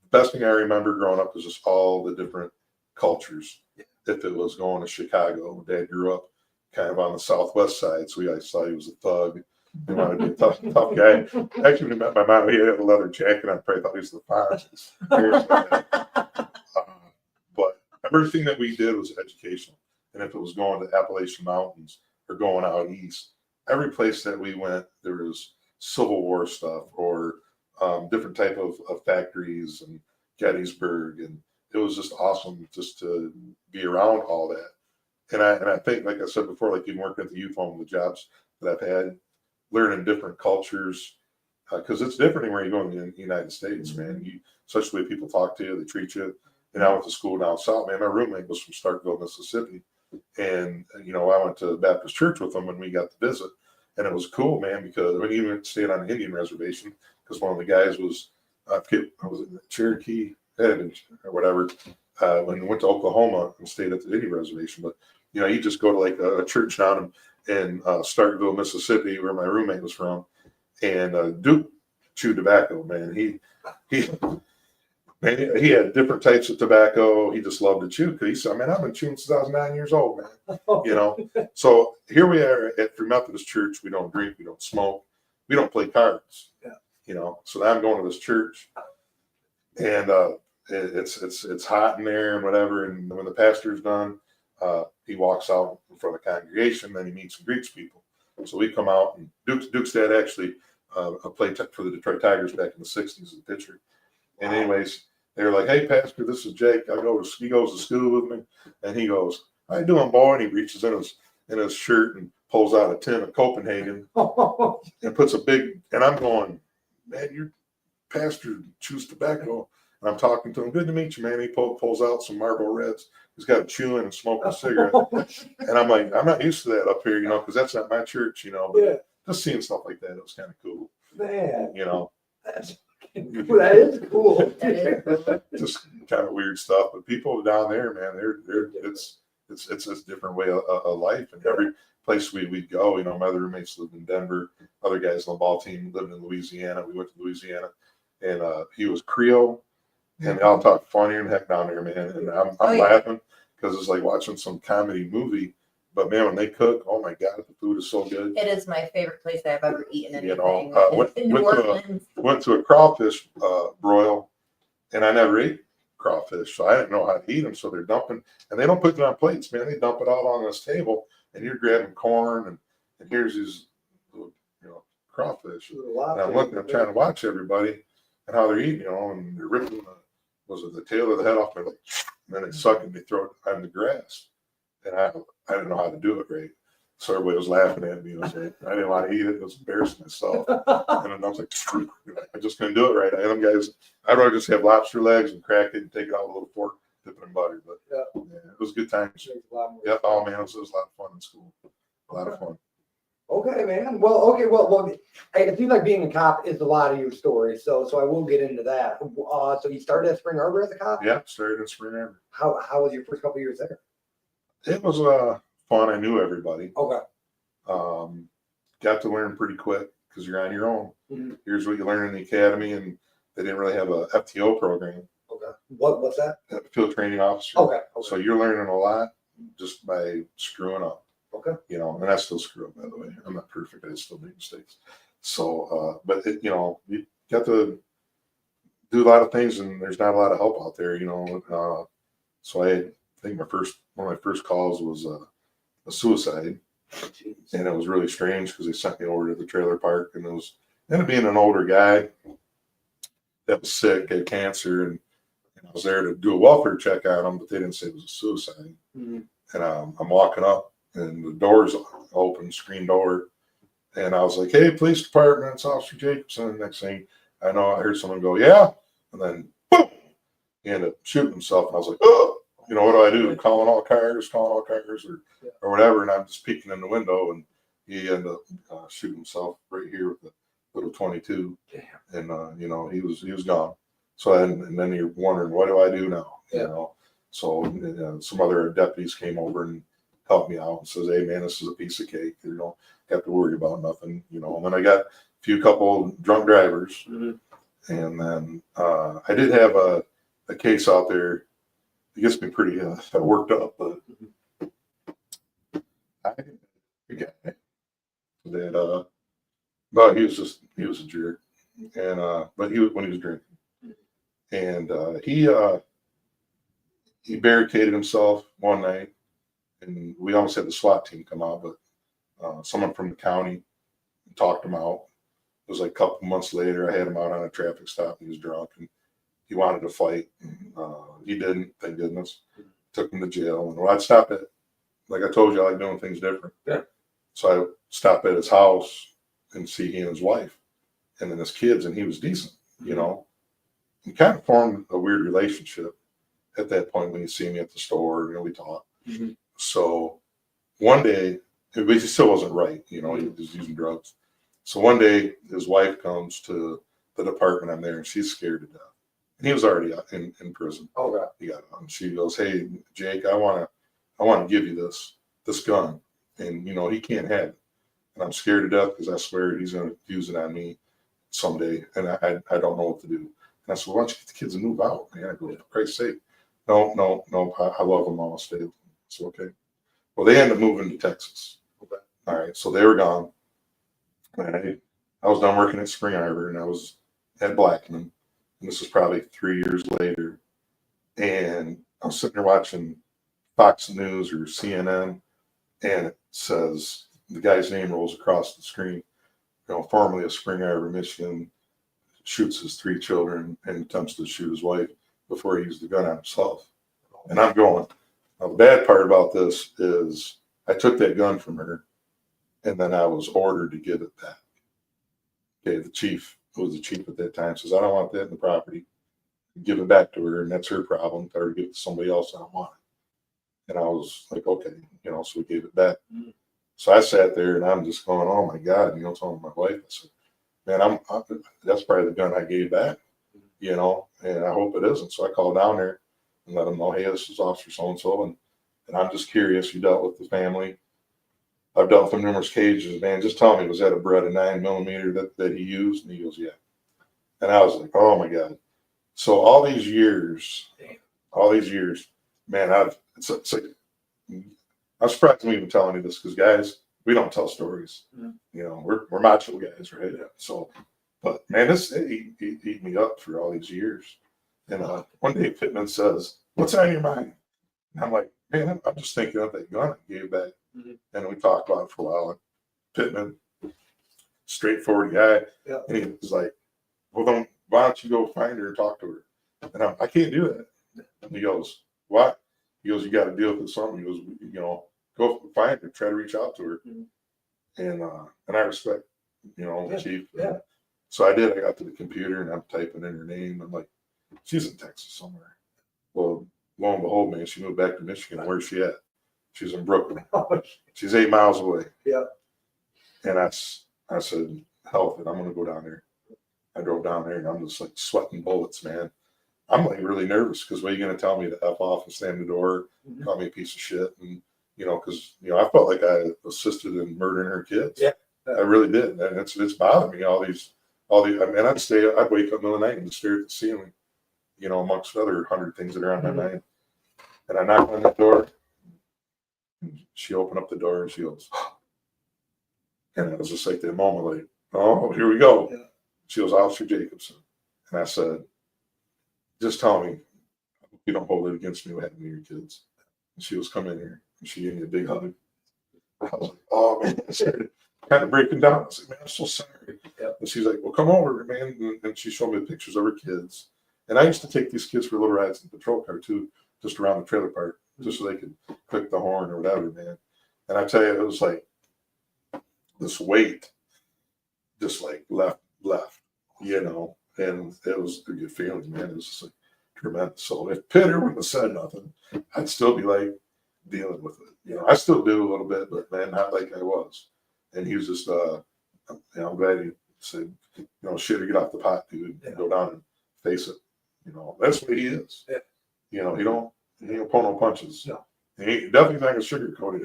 the best thing I remember growing up was just all the different cultures. If it was going to Chicago, Dad grew up kind of on the southwest side, so I saw he was a thug. He wanted to be a tough guy. Actually, when he met my mom, he had a leather jacket. I probably thought he was the Fonz. But everything that we did was educational. And if it was going to Appalachian Mountains or going out east, every place that we went, there was Civil War stuff or different type of factories and Gettysburg, and it was just awesome just to be around all that. And I think, like I said before, like even working at the youth home, the jobs that I've had, learning different cultures, because it's different anywhere you go in the United States, man. Such the way people talk to you, they treat you. And I went to school down south, man. My roommate was from Starkville, Mississippi. And, you know, I went to Baptist church with him when we got to visit. And it was cool, man, because we even stayed on an Indian reservation because one of the guys was, I was in Cherokee, or whatever, when we went to Oklahoma and stayed at the Indian reservation. But, you know, you just go to like a church down in Starkville, Mississippi, where my roommate was from. And Duke chewed tobacco, man. He had different types of tobacco. He just loved to chew because he said, "Man, I've been chewing since I was 9 years old, man." You know. So here we are at Free Methodist Church. We don't drink, we don't smoke, we don't play cards. You know. So now I'm going to this church, and it's hot in there and whatever. And when the pastor's done, he walks out in front of the congregation. Then he meets and greets people. So we come out, and Duke's dad actually played for the Detroit Tigers back in the '60s as a pitcher. And anyways, they were like, "Hey, Pastor, this is Jake. He goes to school with me." And he goes, "How you doing, boy?" And he reaches in his shirt and pulls out a tin of Copenhagen and puts a big, and I'm going, "Man, your pastor chews tobacco." And I'm talking to him, "Good to meet you, man." He pulls out some Marlboro Reds. He's got a chewing and smoking a cigarette. And I'm like, I'm not used to that up here, you know, because that's not my church, you know. But just seeing stuff like that, it was kind of cool. Man. You know. That is cool. That is Just kind of weird stuff. But people down there, man, it's a different way of life. And every place we go, you know, my other roommates lived in Denver. Other guys on the ball team lived in Louisiana. We went to Louisiana, and he was Creole, and they all talk funnier than heck down there, man. And I'm laughing because it's like watching some comedy movie. But man, when they cook, oh my God, the food is so good. It is my favorite place that I've ever eaten anything. You know, in New Orleans. went to a crawfish broil, and I never ate crawfish, so I didn't know how to eat them. So they're dumping, and they don't put it on plates, man. They dump it out on this table, and you're grabbing corn, and here's these, you know, crawfish. And I'm looking, I'm trying to watch everybody and how they're eating, you know, and they're ripping the tail of the head off, and then they suck it and they throw it on the grass. And I didn't know how to do it right. So everybody was laughing at me. I didn't want to eat it. It was embarrassing myself. And then I was like, I just couldn't do it right. Them guys, I'd rather just have lobster legs and crack it and take it out with a little fork, dip it in butter. But yeah, it was a good time. Yeah, oh man, it was a lot of fun in school. A lot of fun. Okay, man. Well, it seems like being a cop is a lot of your story. So I will get into that. So you started at Spring Arbor as a cop? Yeah, started in Spring Arbor. How was your first couple of years there? It was fun. I knew everybody. Okay. Got to learn pretty quick because you're on your own. Mm-hmm. Here's what you learn in the academy, and they didn't really have a FTO program. Okay. What's that? Field training officer. Okay. So you're learning a lot just by screwing up. Okay. You know, and I still screw up, by the way. I'm not perfect. I still make mistakes. So, but you know, you got to do a lot of things, and there's not a lot of help out there. You know, so I think one of my first calls was a suicide, and it was really strange because they sent me over to the trailer park, and it ended up being an older guy that was sick, had cancer, and I was there to do a welfare check on him, but they didn't say it was a suicide. Mm-hmm. And I'm walking up, and the door's open, screen door, and I was like, "Hey, police department, it's Officer Jacobson." And next thing I know, I heard someone go, "Yeah," and then boom, he ended up shooting himself, and I was like, "Oh." You know, what do? Calling all cars, or whatever. And I'm just peeking in the window, and he ended up shooting himself right here with the little 22. Damn. And you know, he was gone. So and then you're wondering, what do I do now? Yeah. You know. So some other deputies came over and helped me out and says, "Hey man, this is a piece of cake. You don't have to worry about nothing." You know. And then I got a couple drunk drivers, and then I did have a case out there. It gets me pretty worked up, but but he was a jerk, and but when he was drinking, and he barricaded himself one night, and we almost had the SWAT team come out, but someone from the county talked him out. It was like a couple months later. I had him out on a traffic stop. He was drunk, and he wanted to fight. He didn't, thank goodness. Took him to jail. And when I'd stop at, like I told you, I like doing things different. Yeah. So I stopped at his house and see he and his wife and then his kids, and he was decent, you know. We kind of formed a weird relationship at that point when you see me at the store, you know, we talk. Mm-hmm. So one day, he still wasn't right, you know, he was using drugs. So one day his wife comes to the department I'm there, and she's scared to death. And he was already in prison. Oh, God. He got out, and she goes, "Hey, Jake, I want to give you this gun, and you know he can't have it, and I'm scared to death because I swear he's going to use it on me someday, and I don't know what to do." And I said, "Why don't you get the kids and move out?" And I go, "For Christ's sake, no, I love them. I'll stay." So okay. Well, they ended up moving to Texas. Okay. All right, so they were gone. And I was done working at Spring Arbor, and I was at Blackman. And this was probably 3 years later. And I was sitting there watching Fox News or CNN, and it says, the guy's name rolls across the screen, you know, formerly of Spring Arbor, Michigan, shoots his 3 children and attempts to shoot his wife before he used the gun on himself. And I'm going, now the bad part about this is I took that gun from her, and then I was ordered to give it back. Okay, the chief, who was the chief at that time, says, "I don't want that in the property. Give it back to her, and that's her problem. Tell her to give it to somebody else. I don't want it." And I was like, okay, you know, so we gave it back. So I sat there, and I'm just going, oh my God, you know, telling my wife, I said, man, that's probably the gun I gave back, you know, and I hope it isn't. So I called down there and let them know, hey, this is Officer so-and-so, and I'm just curious, you dealt with the family. I've dealt with numerous cases, man. Just tell me, was that a Beretta 9mm that he used? And he goes, yeah. And I was like, oh my God. So all these years, man, it's like, I'm surprised I'm even telling you this because, guys, we don't tell stories. You know, we're macho guys, right? So, but man, he eat me up for all these years. And one day Pittman says, "What's on your mind?" And I'm like, "Man, I'm just thinking of that gun I gave back." And we talked about it for a while. And Pittman, straightforward guy, and he was like, "Well, then why don't you go find her and talk to her?" And I can't do that. And he goes, "What?" He goes, "You got to deal with something." He goes, "You know, go find her, try to reach out to her." And I respect, you know, the chief. Yeah. So I did. I got to the computer and I'm typing in her name. I'm like, she's in Texas somewhere. Well, lo and behold, man, she moved back to Michigan. Where's she at? She's in Brooklyn. She's 8 miles away. Yeah. And I said, hell, I'm going to go down there. I drove down there and I'm just like sweating bullets, man. I'm like really nervous because what are you going to tell me to F off and slam the door, call me a piece of shit? And, you know, because, you know, I felt like I assisted in murdering her kids. Yeah. I really did. And it's bothered me, I mean, I'd wake up in the middle of the night and stare at the ceiling, you know, amongst other 100 things that are on my mind. And I knocked on the door. And she opened up the door and she goes, and it was just like that moment, like, oh, here we go. Yeah. She goes, Officer Jacobson. And I said, just tell me, you don't hold it against me what happened to your kids. And she was coming here and she gave me a big hug. I was like, oh man, I started kind of breaking down. I was like, man, I'm so sorry. Yeah. And she's like, well, come over, man. And she showed me pictures of her kids. And I used to take these kids for little rides in the patrol car too, just around the trailer park, just so they could click the horn or whatever, man. And I tell you, it was like this weight just like left, you know, and it was a good feeling, man. It was just like tremendous. So if Pitter wouldn't have said nothing, I'd still be like dealing with it. You know, I still do a little bit, but man, not like I was. And he was just, you know, I'm glad he said, you know, shit, or get off the pot, dude, and go down and face it. You know, that's what he is. Yeah. You know, he don't pull no punches. No. He definitely not gonna sugarcoat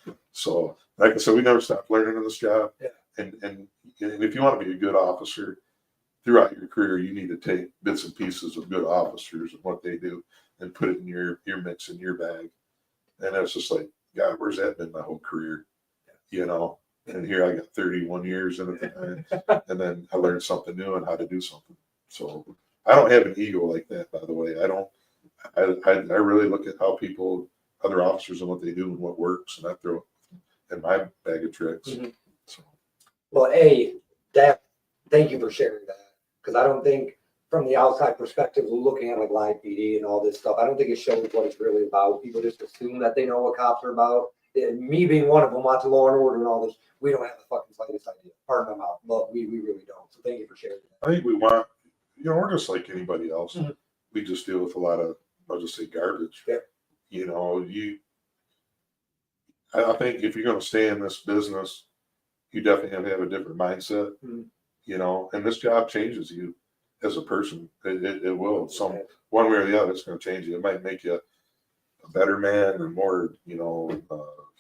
it. So, like I said, we never stop learning in this job. Yeah. And if you want to be a good officer throughout your career, you need to take bits and pieces of good officers and what they do and put it in your mix, in your bag. And it's just like, God, where's that been my whole career? You know, and here I got 31 years in it, and then I learned something new and how to do something. So I don't have an ego like that, by the way. I really look at how other officers and what they do and what works, and I throw it in my bag of tricks. So. Well, thank you for sharing that, because I don't think from the outside perspective, looking at like live PD and all this stuff, I don't think it shows what it's really about. People just assume that they know what cops are about. And me being one of them, lots of law and order and all this, we don't have the fucking slightest idea. Pardon my mouth, but we really don't. So thank you for sharing that. I think we want, you know, we're just like anybody else. We just deal with a lot of, I'll just say, garbage. Yeah. You know, I think if you're going to stay in this business, you definitely have to have a different mindset. You know, and this job changes you as a person. It will. One way or the other, it's going to change you. It might make you a better man and more, you know,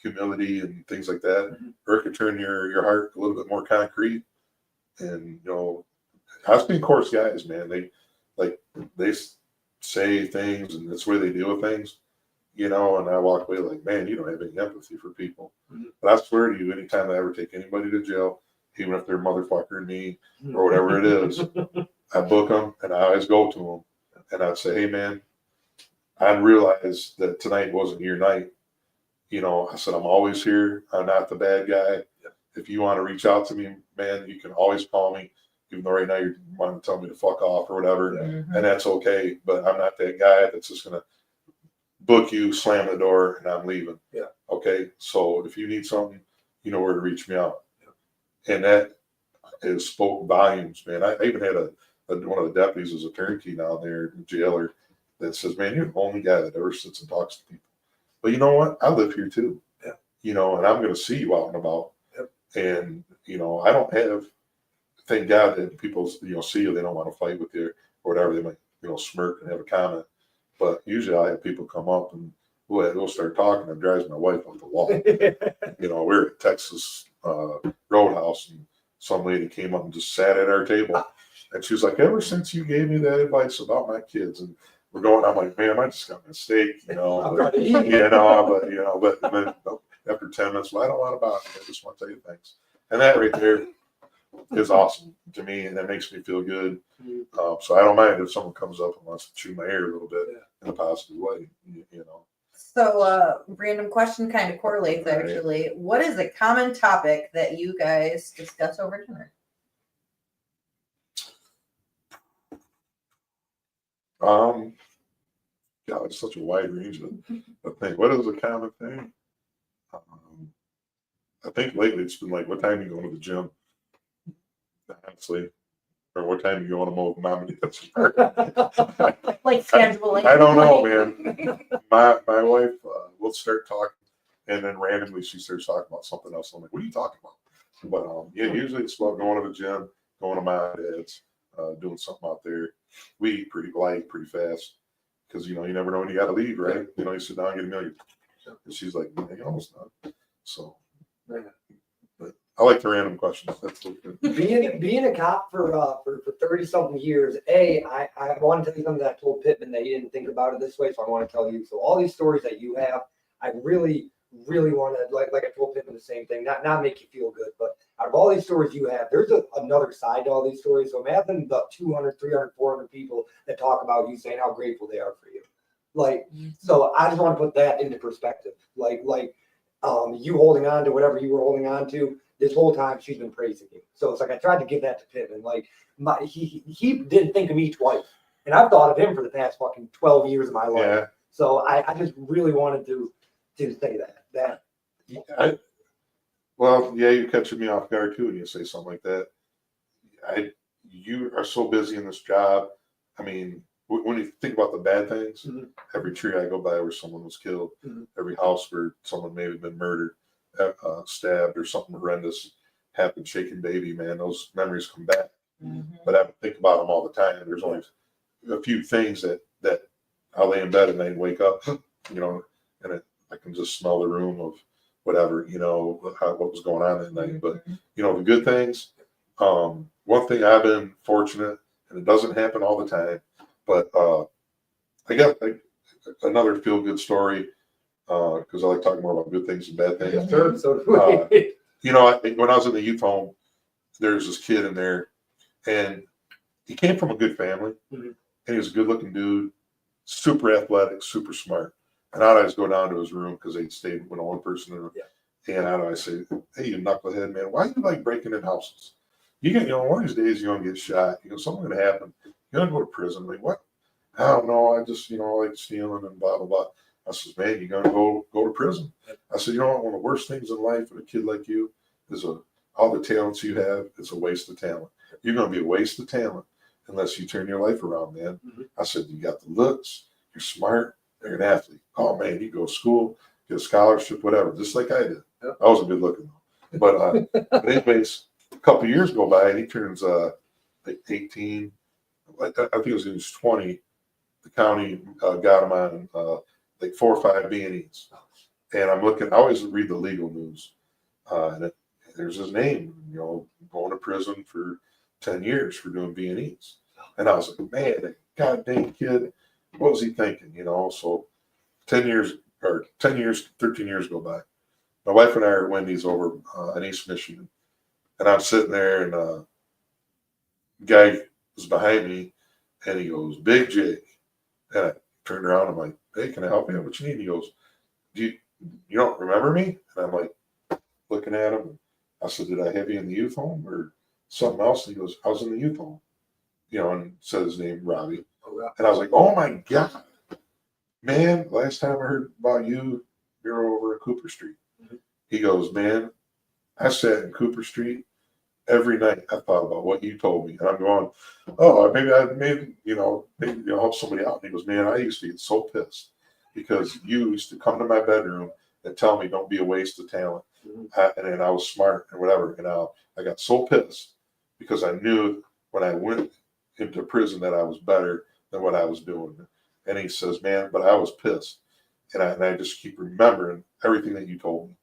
humility and things like that. Or it could turn your heart a little bit more concrete. And, you know, I've seen coarse guys, man. They say things and that's the way they deal with things, you know, and I walk away like, man, you don't have any empathy for people. But I swear to you, anytime I ever take anybody to jail, even if they're motherfuckering me or whatever it is, I book them and I always go to them and I'd say, hey, man, I realized that tonight wasn't your night. You know, I said, I'm always here. I'm not the bad guy. If you want to reach out to me, man, you can always call me, even though right now you want to tell me to fuck off or whatever. And that's okay. But I'm not that guy that's just going to book you, slam the door, and I'm leaving. Yeah. Okay. So if you need something, you know where to reach me out. And that has spoke volumes, man. I even had one of the deputies as a turnkey down there, jailer, that says, man, you're the only guy that ever sits and talks to people. But you know what? I live here too. Yeah. You know, and I'm going to see you out and about. Yep. And, you know, I don't have thank God that people, see you, they don't want to fight with you or whatever. They might, smirk and have a comment. But usually I have people come up and we'll start talking. It drives my wife up the wall. We're at Texas Roadhouse, and some lady came up and just sat at our table. And she was like, ever since you gave me that advice about my kids, and we're going, I'm like, man, I just got a steak, but then after 10 minutes, well, I don't want about it. I just want to tell you thanks. And that right there is awesome to me, and that makes me feel good. So I don't mind if someone comes up and wants to chew my ear a little bit in a positive way, So, random question kind of correlates actually. Right. What is a common topic that you guys discuss over dinner? God, it's such a wide range of things. What is a common thing? I think lately it's been like, what time are you going to the gym? Honestly. Or what time are you going to mow mom and dad's yard? Like scheduling. I don't know, man. My wife will start talking, and then randomly she starts talking about something else. I'm like, what are you talking about? But usually it's about going to the gym, going to mom and dad's, doing something out there. We eat pretty light, pretty fast, because you never know when you got to leave, right? You sit down and get a meal. And she's like, you're almost done. So. But I like the random questions. That's being a cop for 30 something years. I want to tell you something that I told Pittman that he didn't think about it this way, so I want to tell you. So all these stories that you have, I really want to like I told Pittman the same thing. Not make you feel good, but out of all these stories you have, there's another side to all these stories. So imagine the 200, 300, 400 people that talk about you saying how grateful they are for you. So I just want to put that into perspective. You holding on to whatever you were holding on to this whole time, she's been praising you. So it's like I tried to give that to Pittman. He didn't think of me twice, and I've thought of him for the past fucking 12 years of my life. Yeah. So I just really wanted to say that. You're catching me off guard too when you say something like that. You are so busy in this job. I mean, when you think about the bad things, every tree I go by where someone was killed, every house where someone may have been murdered, stabbed, or something horrendous happened, shaking baby, man, those memories come back. But I don't think about them all the time. There's only a few things that I lay in bed and I wake up, and I can just smell the room of whatever, what was going on that night. But, the good things, one thing I've been fortunate, and it doesn't happen all the time, but I got another feel-good story because I like talking more about good things and bad things. Sure, so do we. When I was in the youth home, there's this kid in there, and he came from a good family, and he was a good-looking dude, super athletic, super smart. And I'd always go down to his room because they stayed with one person in there. And I'd always say, hey, you knucklehead, man, why do you like breaking in houses? One of these days you're going to get shot. Something's going to happen. You're going to go to prison. Like, what? I don't know. I just, like stealing and blah, blah, blah. I says, man, you're going to go to prison. I said, one of the worst things in life for a kid like you is all the talents you have, it's a waste of talent. You're going to be a waste of talent unless you turn your life around, man. I said, you got the looks. You're smart. You're an athlete. Oh, man, you go to school, get a scholarship, whatever, just like I did. I wasn't good looking, though. But anyways, a couple of years go by, and he turns 18. I think it was 20. The county got him on 4 or 5 B&Es. And I'm looking, I always read the legal news. And there's his name, going to prison for 10 years for doing B&Es. And I was like, man, that goddamn kid, what was he thinking? So 13 years go by. My wife and I are at Wendy's over in East Michigan. And I'm sitting there, and the guy was behind me, and he goes, Big Jake. And I turned around, I'm like, hey, can I help you? What you need? He goes, you don't remember me? And I'm like, looking at him. I said, did I have you in the youth home or something else? And he goes, I was in the youth home. And said his name, Robbie. And I was like, oh my God, man, last time I heard about you, you're over at Cooper Street. He goes, man, I sat in Cooper Street every night. I thought about what you told me. And I'm going, oh, maybe help somebody out. And he goes, man, I used to get so pissed because you used to come to my bedroom and tell me don't be a waste of talent. And I was smart and whatever. And I got so pissed because I knew when I went into prison that I was better than what I was doing. And he says, man, but I was pissed. And I just keep remembering everything that you told me.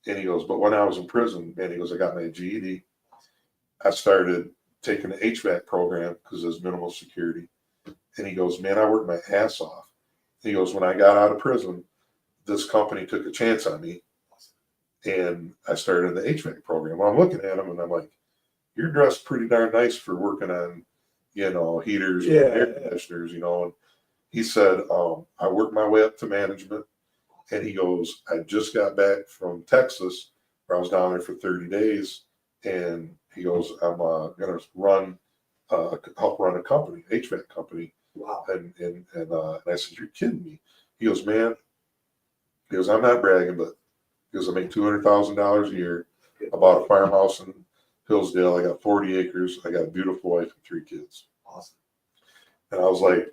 And he goes, but when I was in prison, man, he goes, I got my GED. I started taking the HVAC program because there's minimal security. And he goes, man, I worked my ass off. He goes, when I got out of prison, this company took a chance on me. And I started the HVAC program. Well, I'm looking at him and I'm like, you're dressed pretty darn nice for working on, you know, heaters and air conditioners, you know. And he said, I worked my way up to management. And he goes, I just got back from Texas where I was down there for 30 days. And he goes, I'm going to help run a company, HVAC company. Wow. And I said, you're kidding me. He goes, man, he goes, I'm not bragging, but he goes, I make $200,000 a year. I bought a farmhouse in Hillsdale. I got 40 acres. I got a beautiful wife and 3 kids. Awesome. And I was like,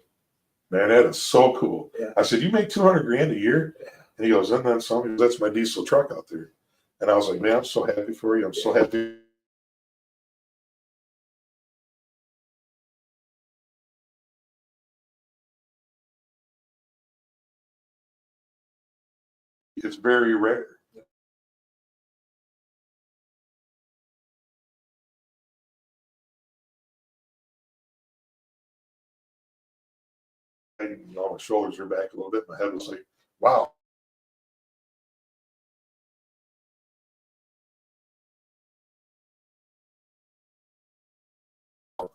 man, that is so cool. Yeah. I said, you make 200 grand a year? Yeah. And he goes, and then some. He goes, that's my diesel truck out there. And I was like, man, I'm so happy for you. I'm so happy. It's very rare. And, you know, my shoulders are back a little bit. My head was like, wow.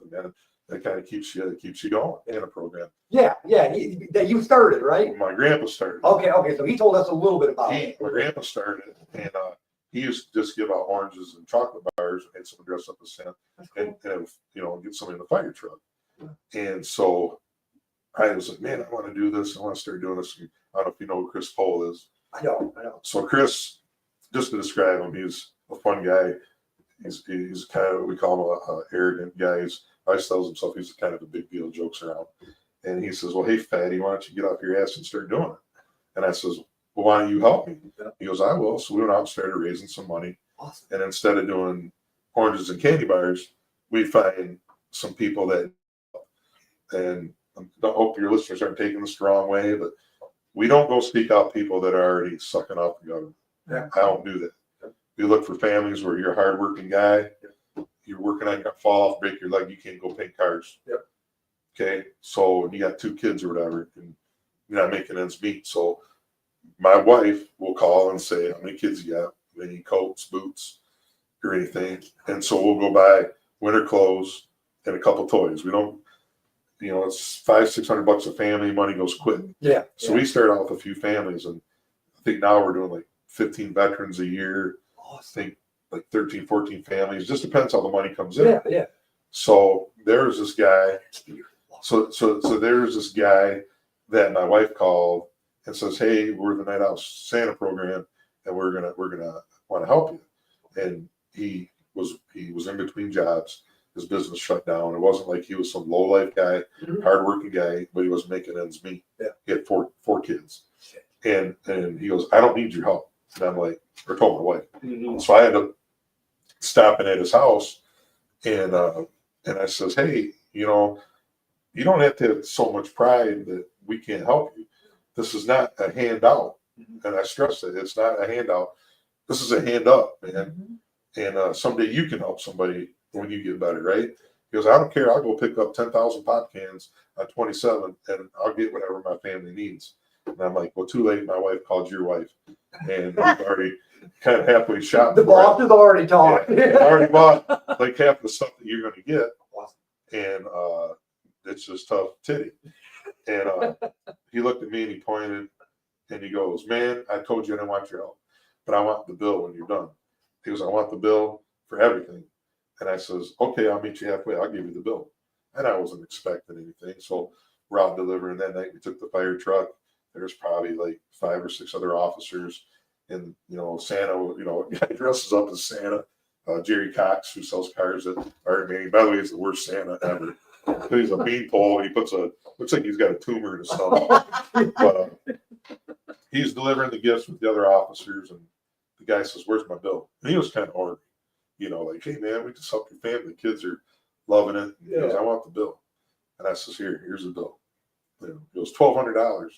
And then that kind of keeps you going in a program. Yeah. That you started, right? My grandpa started. Okay. So he told us a little bit about it. My grandpa started, and he used to just give out oranges and chocolate bars and someone dress up as Santa, and you know, get somebody in the fire truck. And so I was like, man, I want to do this. I want to start doing this. I don't know if you know who Chris Pohl is. I know. So Chris, just to describe him, he's a fun guy. He's kind of, we call him a arrogant guy. He always tells himself he's kind of a big deal, jokes around. And he says, well, hey, fatty, why don't you get off your ass and start doing it? And I says, well, why don't you help me? He goes, I will. So we went out and started raising some money. Awesome. And instead of doing oranges and candy bars, we find some people that, and I hope your listeners aren't taking this the wrong way, but we don't go seek out people that are already sucking off the government. Yeah. I don't do that. We look for families where you're a hardworking guy. You're working on, you fall off, break your leg, you can't go paint cars. Yep. Okay. So you got 2 kids or whatever, and you're not making ends meet. So my wife will call and say, how many kids you got? Any coats, boots, or anything. And so we'll go buy winter clothes and a couple toys. We don't, you know, it's $500-600 a family. Money goes quick. Yeah. So we started out with a few families, and I think now we're doing like 15 veterans a year. I think like 13, 14 families. Just depends how the money comes in. Yeah. So there's this guy. So there's this guy that my wife called and says, hey, we're the Night Out Santa program, and we're gonna want to help you. And he was in between jobs. His business shut down. It wasn't like he was some low life guy, hardworking guy, but he was making ends meet. Yeah. He had four kids, and he goes, I don't need your help. And I'm like, or told my wife. So I had to stop in at his house, and I says, hey, you know, you don't have to have so much pride that we can't help you. This is not a handout, and I stress it. It's not a handout. This is a hand up, man. And someday you can help somebody when you get better, right? He goes, I don't care. I'll go pick up 10,000 pop cans on 27, and I'll get whatever my family needs. And I'm like, well, too late. My wife called your wife, and we've already kind of halfway shopped. The boss has already talked. Yeah, already bought like half the stuff that you're going to get, and it's just tough titty. And he looked at me and he pointed, and he goes, man, I told you I didn't want your help, but I want the bill when you're done. He goes, I want the bill for everything. And I says, okay, I'll meet you halfway. I'll give you the bill. And I wasn't expecting anything. So we're out delivering that night. We took the fire truck. There's probably like 5 or 6 other officers. And, you know, Santa, you know, guy dresses up as Santa. Jerry Cox, who sells cars at Art Manning. By the way, he's the worst Santa ever. He's a beanpole. He looks like he's got a tumor in his stomach. But he's delivering the gifts with the other officers. And the guy says, where's my bill? And he was kind of ornery. like, hey man, we just helped your family. Kids are loving it. He goes, I want the bill. And I says, here's the bill. He goes, $1,200.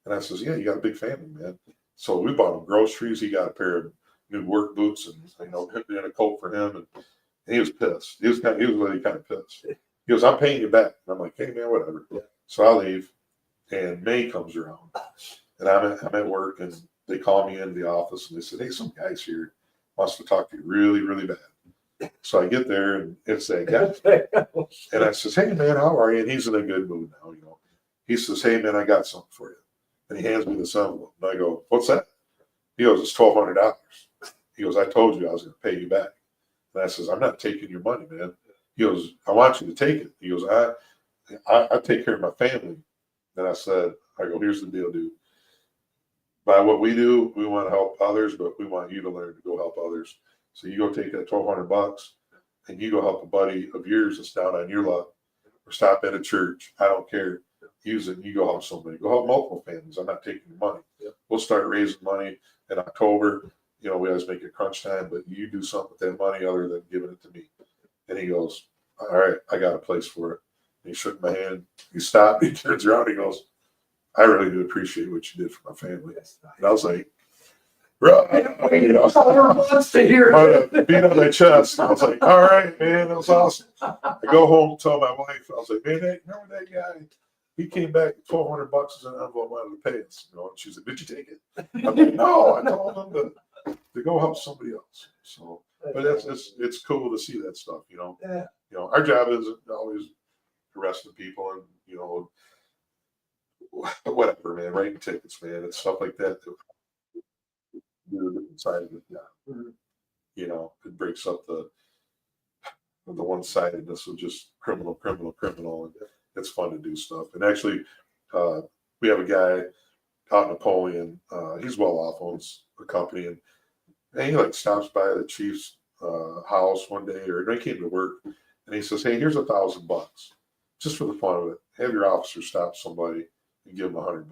And I says, yeah, you got a big family, man. So we bought him groceries. He got a pair of new work boots and and a coat for him. And he was pissed. He was really kind of pissed. He goes, I'm paying you back. And I'm like, hey man, whatever. Yeah. So I leave, and May comes around, and I'm at work, and they call me into the office, and they said, hey, some guy's here wants to talk to you really, really bad. So I get there, and it's that guy. And I says, hey, man, how are you? And he's in a good mood now, He says, hey, man, I got something for you. And he hands me this envelope. And I go, what's that? He goes, it's $1,200. He goes, I told you I was going to pay you back. And I says, I'm not taking your money, man. He goes, I want you to take it. He goes, I take care of my family. And I go, here's the deal, dude. By what we do, we want to help others, but we want you to learn to go help others. So you go take that $1,200 and you go help a buddy of yours that's down on your luck, or stop at a church. I don't care. Use it and you go help somebody. Go help multiple families. I'm not taking your money. Yeah. We'll start raising money in October. We always make it crunch time, but you do something with that money other than giving it to me. And he goes, all right, I got a place for it. And he shook my hand. He stopped. He turns around. He goes, I really do appreciate what you did for my family. And I was like, bro, wants to hear it. Beat on my chest. I was like, all right, man, that was awesome. I go home, tell my wife, I was like, man, remember that guy? He came back with $1,200 as an envelope, wanted to pay us. And she's like, did you take it? I'm like, no, I told him to go help somebody else. So, but it's cool to see that stuff, Yeah. Our job isn't always arresting people and, whatever, man, writing tickets, man, and stuff like that. Do the different side of it, yeah. Mm-hmm. It breaks up the one-sidedness of just criminal, and it's fun to do stuff. And actually, we have a guy out in Napoleon. He's well off, owns a company, and he stops by the chief's house one day, or he came to work, and he says, "Hey, here's $1,000, just for the fun of it. Have your officer stop somebody and give them $100."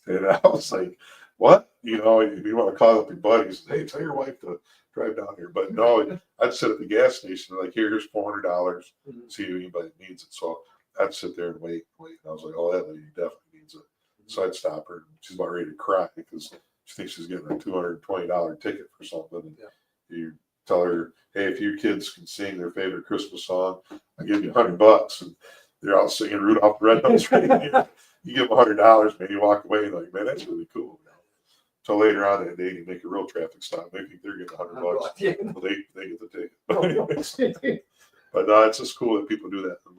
And I was like, "What? You want to call up your buddies? Hey, tell your wife to drive down here." But no, I'd sit at the gas station and here's $400. See if anybody needs it. So I'd sit there and wait. And I was like, "Oh, that lady definitely needs it." So I'd stop her. And she's about ready to cry because she thinks she's getting a $220 ticket for something. And you tell her, "Hey, if your kids can sing their favorite Christmas song, I'll give you $100." And they're all singing Rudolph the Red-Nosed Reindeer. You give them $100, man. You walk away and man, that's really cool. So later on that day, you make a real traffic stop. They think they're getting $100. Yeah. Well, they get the ticket. But anyways, it's just cool that people do that and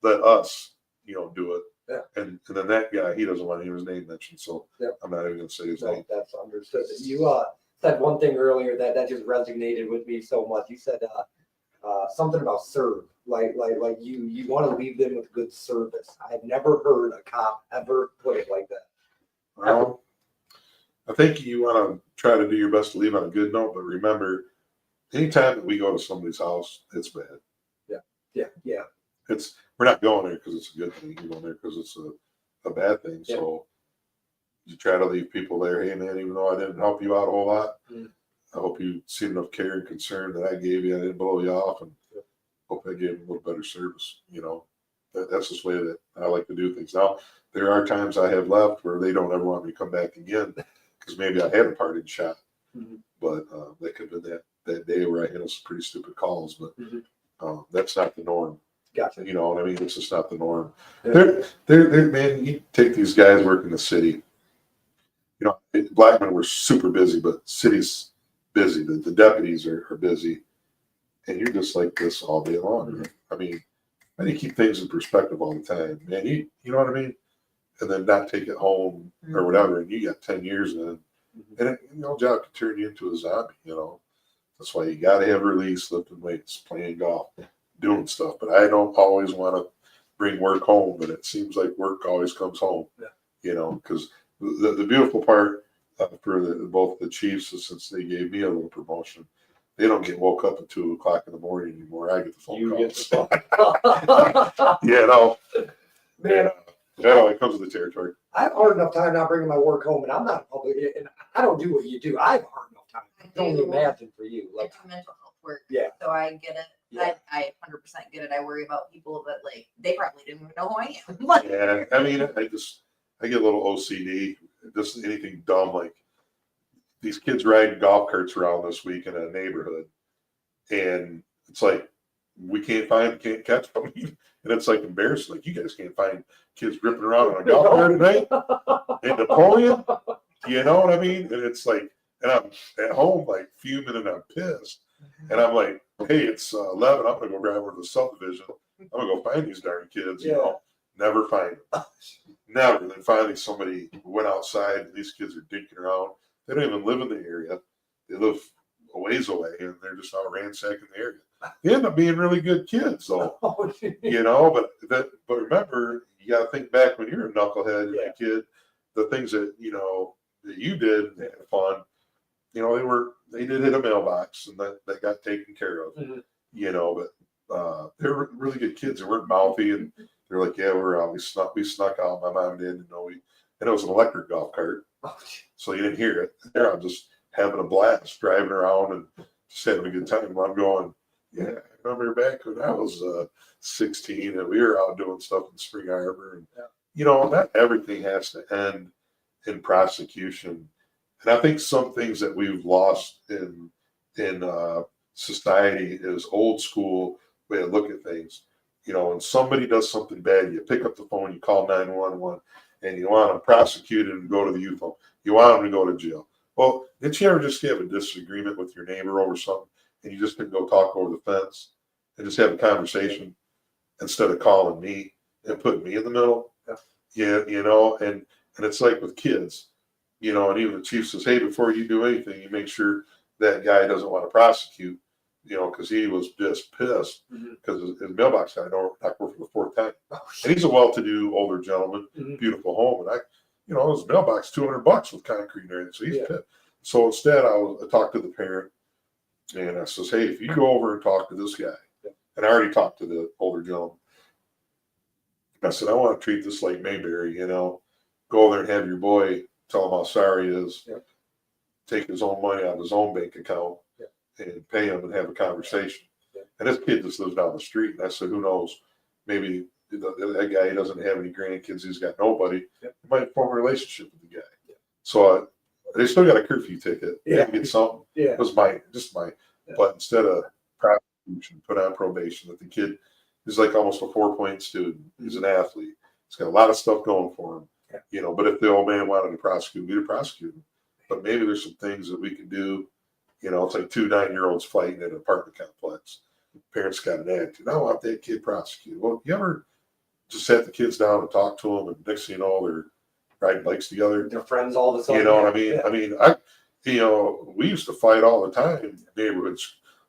let us, do it. Yeah. And then that guy, he doesn't want to hear his name mentioned, so I'm not even going to say his name. That's understood. You said one thing earlier that just resonated with me so much. You said something about serve, like you want to leave them with good service. I've never heard a cop ever put it like that. Well, I think you want to try to do your best to leave on a good note, but remember, anytime that we go to somebody's house, it's bad. Yeah. We're not going there because it's a good thing. We're going there because it's a bad thing. Yeah. So you try to leave people there. Hey, man, even though I didn't help you out a whole lot, I hope you see enough care and concern that I gave you. I didn't blow you off, and hope I gave you a little better service. That's just the way that I like to do things. Now, there are times I have left where they don't ever want me to come back again because maybe I had a parting shot. But that could have been that day where I hit some pretty stupid calls. But that's not the norm. Gotcha. You know what I mean? It's just not the norm. Yeah. They're man, you take these guys working the city. Blackmen were super busy, but city's busy. The deputies are busy. And you're just like this all day long. I mean, how do you keep things in perspective all the time? Man, you know what I mean? And then not take it home or whatever. And you got 10 years in. And job can turn you into a zombie, That's why you got to have release, lifting weights, playing golf, doing stuff. But I don't always want to bring work home, but it seems like work always comes home, because the beautiful part for both the Chiefs, since they gave me a little promotion, they don't get woke up at 2:00 in the morning anymore. I get the phone calls. Man. It comes with the territory. I have a hard enough time not bringing my work home, and I'm not public, and I don't do what you do. I have a hard enough time. can only imagine for you. I Like, do mental health work. Yeah. So I get it. Yeah. I 100% get it. I worry about people that like they probably didn't even know who I am. Like, Yeah, I mean, I get a little OCD, just anything dumb, like these kids riding golf carts around this week in a neighborhood, and it's like we can't catch them, and it's like embarrassing. Like, you guys can't find kids ripping around on a golf cart tonight in Napoleon, you know what I mean? And it's like, and I'm at home like fuming and I'm pissed, and I'm like, hey, it's 11. I'm gonna go drive over to the subdivision. I'm gonna go find these darn kids. You know, never find them. Never. Then finally somebody went outside, and these kids are dinking around. They don't even live in the area. They live a ways away, and they're just out ransacking the area. They end up being really good kids, though. You know, but remember, you got to think back when you're a knucklehead, you're a kid, the things that that you did and had fun. You know, they did hit a mailbox, and that got taken care of. Mhm. You know, but they were really good kids. They weren't mouthy, and they're like, yeah, we're out. We snuck out. My mom didn't know and it was an electric golf cart, so you didn't hear it. There, I'm just having a blast driving around and just having a good time. And I'm going, yeah, I remember back when I was 16 and we were out doing stuff in Spring Harbor, and not everything has to end in prosecution. And I think some things that we've lost in society is old school way to look at things. When somebody does something bad, you pick up the phone, you call 911, and you want them prosecuted and go to the youth home. You want them to go to jail. Well, did you ever just have a disagreement with your neighbor over something, and you just can go talk over the fence and just have a conversation instead of calling me and putting me in the middle? Yeah, and it's like with kids, and even the chief says, hey, before you do anything, you make sure that guy doesn't want to prosecute, because he was just pissed because his mailbox guy knocked over for the fourth time. And he's a well-to-do older gentleman, beautiful home. And his mailbox $200 with concrete and everything. So he's pissed. So instead, I talked to the parent, and I says, hey, if you go over and talk to this guy, and I already talked to the older gentleman, I said, I want to treat this like Mayberry, go over there and have your boy tell him how sorry he is, take his own money out of his own bank account, and pay him and have a conversation. And this kid just lives down the street. And I said, who knows? Maybe that guy doesn't have any grandkids. He's got nobody. He might form a relationship with the guy. So they still got a curfew ticket. They had to get something. It was mine. But instead of prosecution, put on probation. That the kid is like almost a 4-point student. He's an athlete. He's got a lot of stuff going for him. But if the old man wanted to prosecute, we'd prosecute him. But maybe there's some things that we can do. It's like 2 9-year-olds fighting in an apartment complex. Parents got an attitude. I want that kid prosecuted. Well, you ever just sat the kids down and talk to them, and next thing you know, they're riding bikes together. They're friends all the time. You know what I mean? I mean, we used to fight all the time. Neighborhood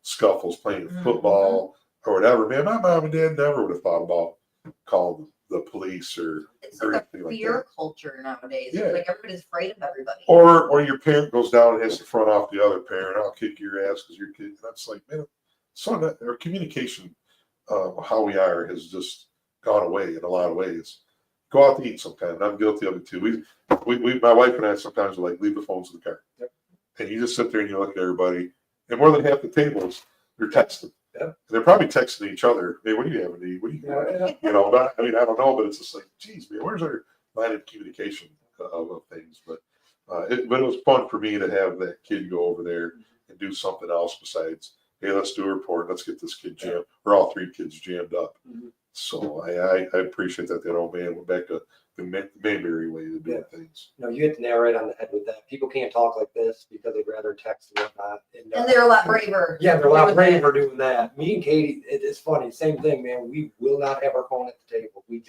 scuffles, playing football or whatever. Man, my mom and dad never would have thought about calling the police or anything like that. Fear culture nowadays. Yeah. It's like everybody's afraid of everybody. Or your parent goes down and hits the front off the other parent. I'll kick your ass because you're kid. That's like, man, our communication, how we are, has just gone away in a lot of ways. Go out to eat sometime. I'm guilty of it too. We my wife and I sometimes are like, leave the phones in the car. And you just sit there and you look at everybody, and more than half the tables, they're texting. They're probably texting each other. Hey, what do you have to eat? What do you but, I don't know, but it's just like, geez, man, where's our line of communication of things? But it was fun for me to have that kid go over there and do something else besides, hey, let's do a report. Let's get this kid jammed, or all 3 kids jammed up. So I appreciate that old man went back to the Mayberry way of doing things. No, you hit the nail right on the head with that. People can't talk like this because they'd rather text and whatnot. And they're a lot braver. Yeah, they're a lot braver doing that. Me and Katie, it's funny. Same thing, man. We will not have our phone at the table. We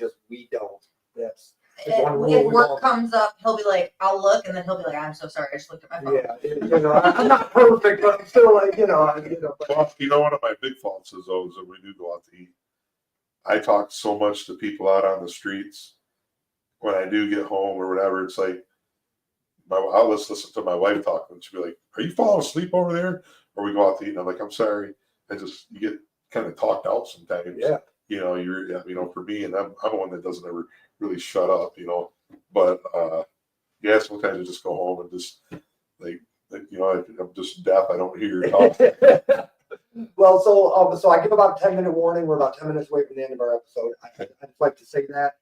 don't. That's one rule. If work comes up, he'll be like, I'll look, and then he'll be like, I'm so sorry, I just looked at my phone. Yeah, I'm not perfect, but I'm still like, Well, one of my big faults is those that we do go out to eat. I talk so much to people out on the streets. When I do get home or whatever, it's like I'll listen to my wife talk, and she'll be like, "Are you falling asleep over there?" Or we go out to eat, and I'm like, "I'm sorry." You get kind of talked out sometimes. Yeah. You're for me, and I'm one that doesn't ever really shut up. But sometimes I just go home and just like I'm just deaf. I don't hear talk. Well, so I give about a 10-minute warning. We're about 10 minutes away from the end of our episode. I'd like to say that.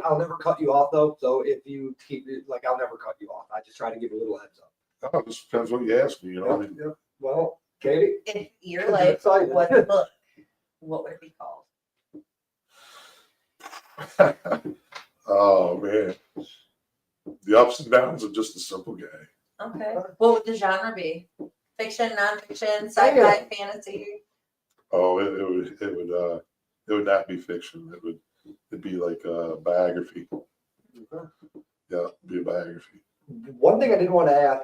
I'll never cut you off though. So if you keep it, like, I'll never cut you off. I just try to give a little heads up. It just depends what you ask me, you know. Yeah. Well, Katie, If you're I'm like, excited. what book? What would it be called? Oh man, the ups and downs of just a simple guy. Okay. What would the genre be? Fiction, nonfiction, sci-fi, fantasy? Oh, it would not be fiction. It'd be like a biography. Yeah, it'd be a biography. one thing I didn't want to ask,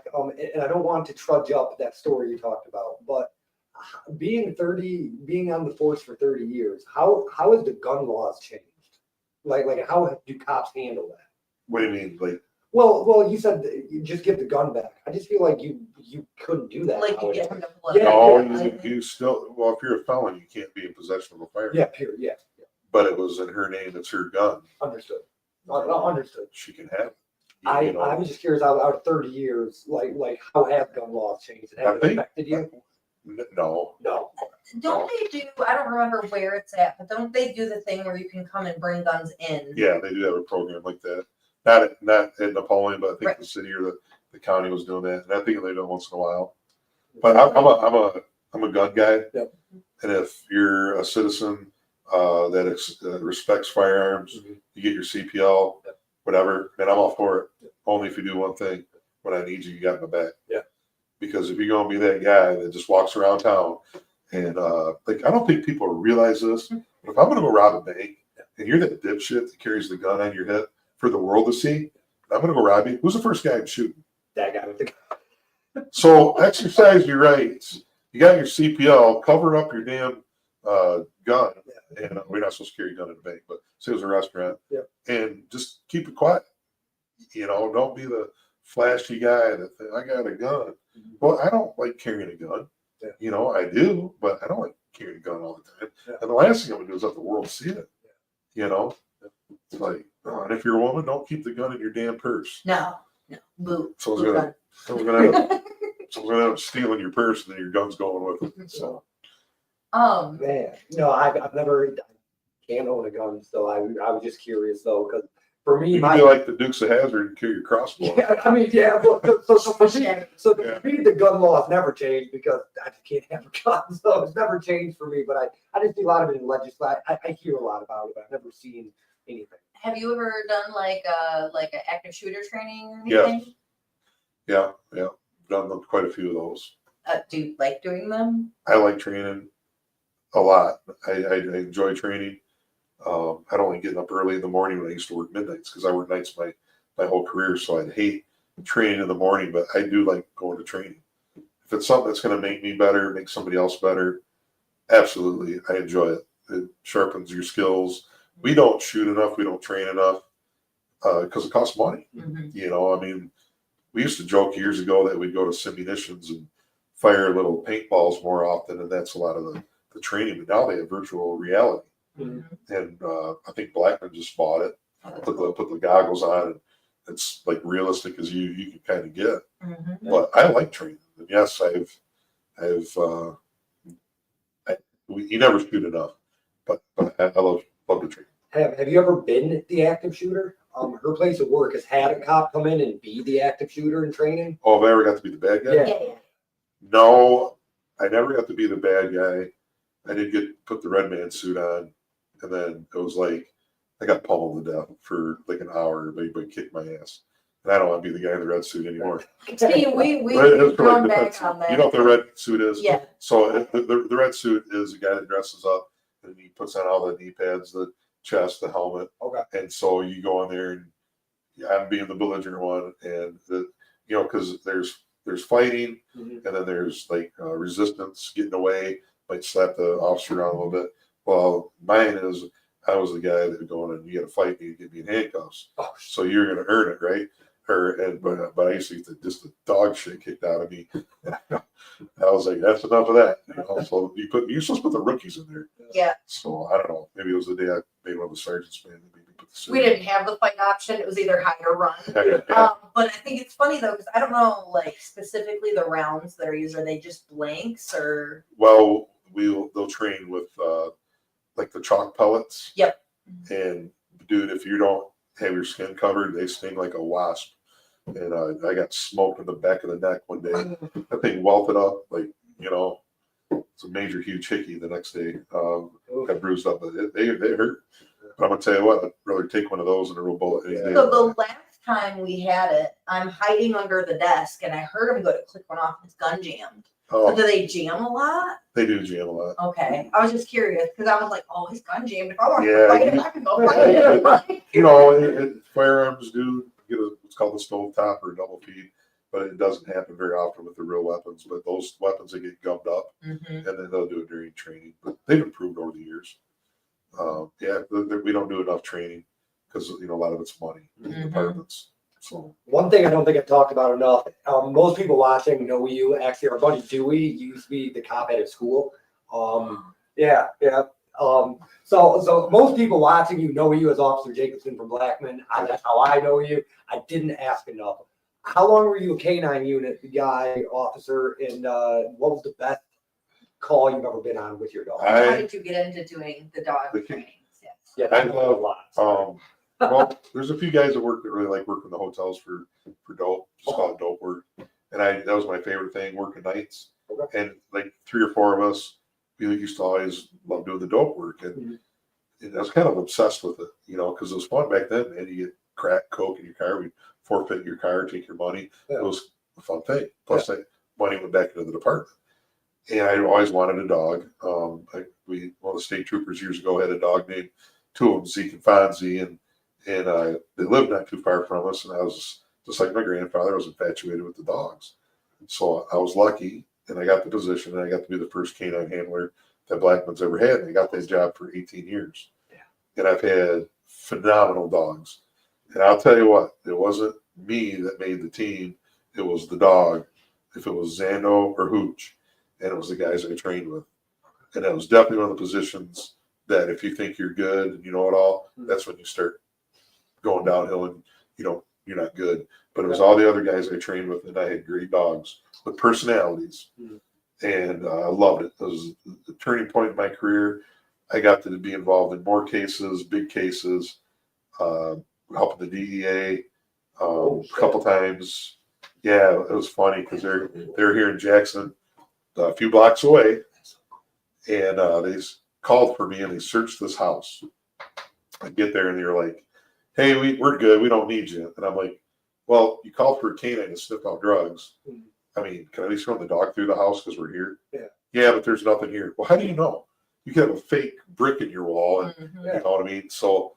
and I don't want to trudge up that story you talked about, but being on the force for 30 years, how has the gun laws changed? Like how do cops handle that? What do you mean, like? Well, you said that you just give the gun back. I just feel like you couldn't do that. Like you nowadays. get him to flip. Yeah, No, you still. Well, if you're a felon, you can't be in possession of a firearm. Yeah, period. Yeah. But it was in her name. It's her gun. Understood. Understood. She can have it. I was just curious. Out of 30 years, like how have gun laws changed? Have it affected you? No. No. Don't they do, I don't remember where it's at, but don't they do the thing where you can come and bring guns in? Yeah, they do have a program like that. Not in Napoleon, but I think Right. the city or the county was doing that, and I think they do it once in a while. But I'm a gun guy, Yep. and if you're a citizen that respects firearms, Mhm. you get your CPL, Yep. whatever, and I'm all for it. Yep. Only if you do one thing: when I need you, you got my back. Yeah. Because if you're gonna be that guy that just walks around town and I don't think people realize this, but if I'm gonna go rob a bank and you're that dipshit that carries the gun on your hip for the world to see, I'm gonna go rob you. Who's the first guy I'm shooting? That guy with the So exercise your rights. You got your CPL, cover up your damn gun. And we're not supposed to carry a gun in the bank, but say it was a restaurant. Yep. And just keep it quiet. Don't be the flashy guy that I got a gun. Well, I don't like carrying a gun. Yeah. I do, but I don't like carrying a gun all the time. Yeah. And the last thing I'm gonna do is let the world see it. It's like, and if you're a woman, don't keep the gun in your damn purse. No. Boo. Someone's gonna end up stealing your purse, and then your gun's going with it. So Man, no, I've never can't own a gun, so I was just curious though, because for me, you can be like the Dukes of Hazzard and kill your crossbow. yeah, I mean, yeah, so for me, Yeah. the gun laws never changed because I just can't have a gun, so it's never changed for me. But I just see a lot of it in legislation. I hear a lot about it, but I've never seen anything. Have you ever done like an active shooter training or anything? Yeah. Done quite a few of those. Do you like doing them? I like training a lot. I enjoy training. I don't like getting up early in the morning when I used to work midnights because I worked nights my whole career. So I'd hate training in the morning, but I do like going to training. If it's something that's going to make me better, make somebody else better, absolutely, I enjoy it. It sharpens your skills. We don't shoot enough. We don't train enough because it costs money. Mm-hmm. We used to joke years ago that we'd go to simunitions and fire little paintballs more often, and that's a lot of the training. But now they have virtual reality. Mm-hmm. And I think Blackman just bought it. Put the goggles on, and it's like realistic as you can kind of get. Mm-hmm. But I like training, and yes, you never shoot enough, but I love to train. Have you ever been the active shooter? Her place of work has had a cop come in and be the active shooter in training. Oh, have I ever got to be the bad guy? Yeah. No, I never got to be the bad guy. I did put the red man suit on, and then it was like I got pummeled to death for like an hour. Everybody kicked my ass, and I don't want to be the guy in the red suit anymore. See, we've It's gone really back defensive. on that. You know what the red suit is? Yeah. So the red suit is a guy that dresses up and he puts on all the knee pads, the chest, the helmet. Okay. And so you go in there and I'm being the belligerent one, and because there's fighting, Mm-hmm. and then there's like resistance, getting away, might slap the officer around a little bit. Well, mine is I was the guy that would go in and you got to fight me and get me in handcuffs. Oh, So you're going to earn it, right? But I used to get just the dog shit kicked out of me. I was like, that's enough of that. So you're supposed to put the rookies in there. Yeah. So I don't know. Maybe it was the day I made one of the sergeants, man. They made me with the We didn't have the fight option. It was either hide or run. Yeah. But I think it's funny though, because I don't know, like specifically the rounds that are used. Are they just blanks or? Well, they'll train with like the chalk pellets. Yep. And dude, if you don't have your skin covered, they sting like a wasp. And I got smoked in the back of the neck one day. That thing welted up like, you know, it's a major huge hickey the next day. Got bruised up, but they hurt. But I'm gonna tell you what, I'd rather take one of those than a real bullet. any day. So the last time we had it, I'm hiding under the desk and I heard him go to click one off. It's gun jammed. So Oh, do they jam a lot? they do jam a lot. Okay, I was just curious because I was like, oh, he's gun jammed. If I want to Yeah, fight him, I can go fight him. You know, firearms do get what's called a stove top or a double feed, but it doesn't happen very often with the real weapons. But those weapons that get gummed up, Mhm. and then they'll do it during training. But they've improved over the years. We don't do enough training because you know a lot of it's money in Mhm. departments. So One thing I don't think I talked about enough. Most people watching know you. Actually, our buddy Dewey used to be the cop at his school. Yeah. So most people watching you know you as Officer Jacobson from Blackman. That's how I know you. I didn't ask enough. How long were you a K9 unit guy, officer, and what was the best call you've ever been on with your dog? How did you get into doing the dog trainings? Yes. Yeah, I that's a love lot. well, there's a few guys that really like working the hotels for dope. Just call it dope work. And that was my favorite thing, working nights. Okay. And like 3 or 4 of us, we used to always love doing the dope work. And I was kind of obsessed with it, you know, because it was fun back then, man. You get crack, coke in your car, we'd forfeit your car, take your money. Yeah. It was a fun thing. Plus, that money went back into the department. And I always wanted a dog. One of the state troopers years ago had a dog named, 2 of them, Zeke and Fonzie, and they lived not too far from us. And I was just like my grandfather, I was infatuated with the dogs. So I was lucky, and I got the position, and I got to be the first canine handler that Blackman's ever had. And I got that job for 18 years. Yeah. And I've had phenomenal dogs. And I'll tell you what, it wasn't me that made the team. It was the dog. If it was Zando or Hooch, and it was the guys I trained with. And that was definitely one of the positions that if you think you're good and you know it all, that's when you start going downhill and you're not good. But it was all the other guys I trained with, and I had great dogs with personalities. And I loved it. It was the turning point in my career. I got to be involved in more cases, big cases, helping the DEA a couple times. Yeah, it was funny because they're here in Jackson, a few blocks away, and they called for me and they searched this house. I get there and they're like, "Hey, we're good. We don't need you." And I'm like, "Well, you called for a canine to sniff out drugs. I mean, can I at least run the dog through the house because we're here?" Yeah, but there's nothing here. Well, how do you know? You could have a fake brick in your wall, and you know what I mean. So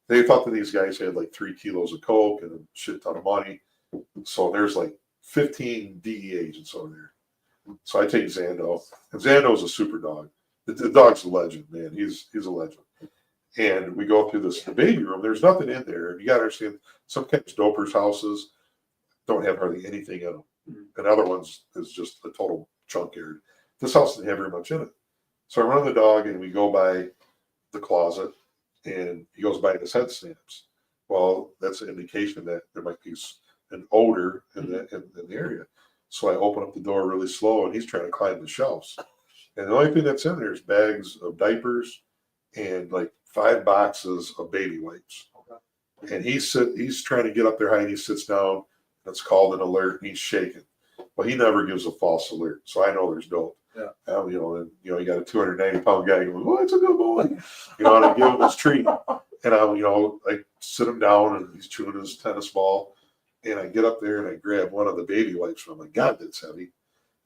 they thought that these guys had like 3 kilos of coke and a shit ton of money. So there's like 15 DE agents over there. So I take Zando, and Zando's a super dog. The dog's a legend, man. He's a legend. And we go through the baby room. There's nothing in there. And you got to understand, some kind of dopers' houses don't have hardly anything in them. And other ones is just a total junkyard. This house didn't have very much in it. So I run the dog, and we go by the closet, and he goes by his head stamps. Well, that's an indication that there might be an odor in the area. So I open up the door really slow, and he's trying to climb the shelves. And the only thing that's in there is bags of diapers and like 5 boxes of baby wipes. And he's trying to get up there high, and he sits down. It's called an alert, and he's shaking. Well, he never gives a false alert, so I know there's dope. Yeah. You got a 290-pound guy going, "Oh, it's a good boy." And I give him his treat, and I sit him down, and he's chewing his tennis ball. And I get up there and I grab one of the baby wipes. And I'm like, "God, that's heavy."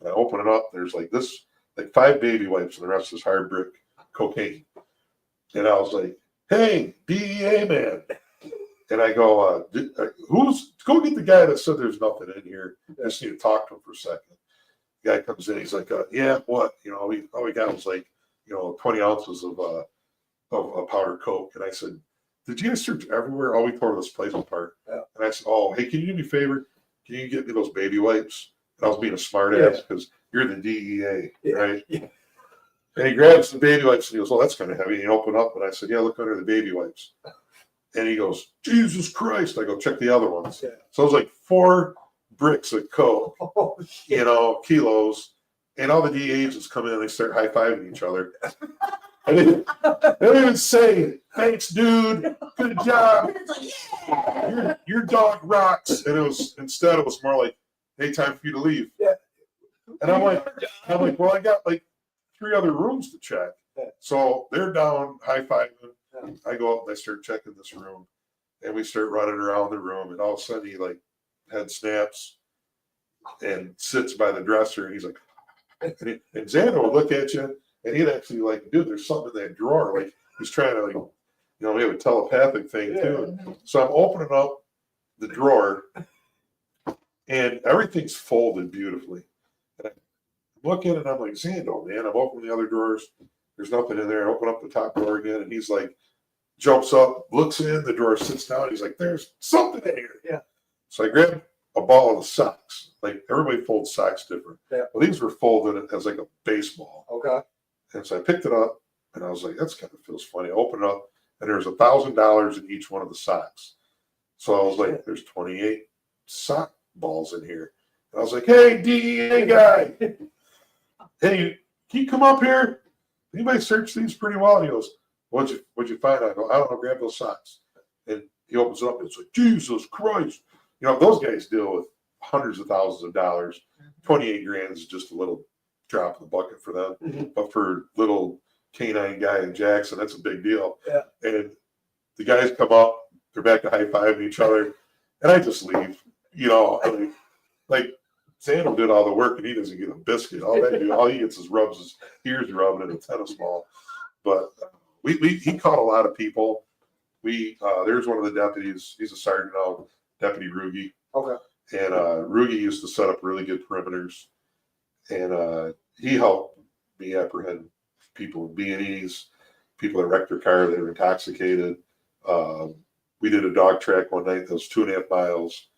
And I open it up. There's like 5 baby wipes, and the rest is hard brick cocaine. And I was like, "Hey, DEA man." And I go, go get the guy that said there's nothing in here. I just need to talk to him for a second. The guy comes in. He's like, "Yeah, what?" All we got was like, 20 ounces of powder coke. And I said, "Did you guys search everywhere? Oh, we tore this place apart." And I said, "Oh, hey, can you do me a favor? Can you get me those baby wipes?" And I was being a smart ass because you're the DEA, right? Yeah. And he grabs the baby wipes and he goes, "Oh, that's kind of heavy." And he opened up, and I said, "Yeah, look under the baby wipes." And he goes, Jesus Christ. I go, check the other ones. Yeah. So it was like 4 bricks of coke, Oh, shit. kilos. And all the DA agents come in and they start high-fiving each other. And they don't even say, thanks, dude. Good job. It's like, yeah. Your dog rocks. And instead it was more like, hey, time for you to leave. Yeah. And I'm like, well, I got like 3 other rooms to check. Yeah. So they're down high-fiving. Yeah. I go up and I start checking this room. And we start running around the room. And all of a sudden he like head snaps and sits by the dresser. And he's like, and Xander would look at you and he'd actually like, dude, there's something in that drawer. Like he's trying to like, we have a telepathic thing too. So I'm opening up the drawer and everything's folded beautifully. And I look in and I'm like, Xando, man, I'm opening the other drawers. There's nothing in there. I open up the top drawer again and he's like, jumps up, looks in, the drawer sits down. He's like, there's something in here. Yeah. So I grab a ball of socks. Like everybody folds socks different. Yeah. Well, these were folded as like a baseball. Okay. And so I picked it up and I was like, that's kind of feels funny. I opened it up and there's $1,000 in each one of the socks. So I was like, there's 28 sock balls in here. And I was like, hey, DEA guy, hey, can you come up here? Anybody search these pretty well? And he goes, what'd you find? I go, I don't know, grab those socks. And he opens it up and it's like, Jesus Christ. Those guys deal with hundreds of thousands of dollars. 28 grand is just a little drop in the bucket for them. Mm-hmm. But for little canine guy in Jackson, that's a big deal. Yeah. And the guys come up, they're back to high-fiving each other, and I just leave. Like Xando did all the work and he doesn't get a biscuit. All he gets is rubs his ears rubbed in a tennis ball. But he caught a lot of people. There's one of the deputies, he's a sergeant now, Deputy Rugi. Okay. And Rugi used to set up really good perimeters. And he helped me apprehend people in B&Es, people that wrecked their car, they were intoxicated. We did a dog track one night that was 2.5 miles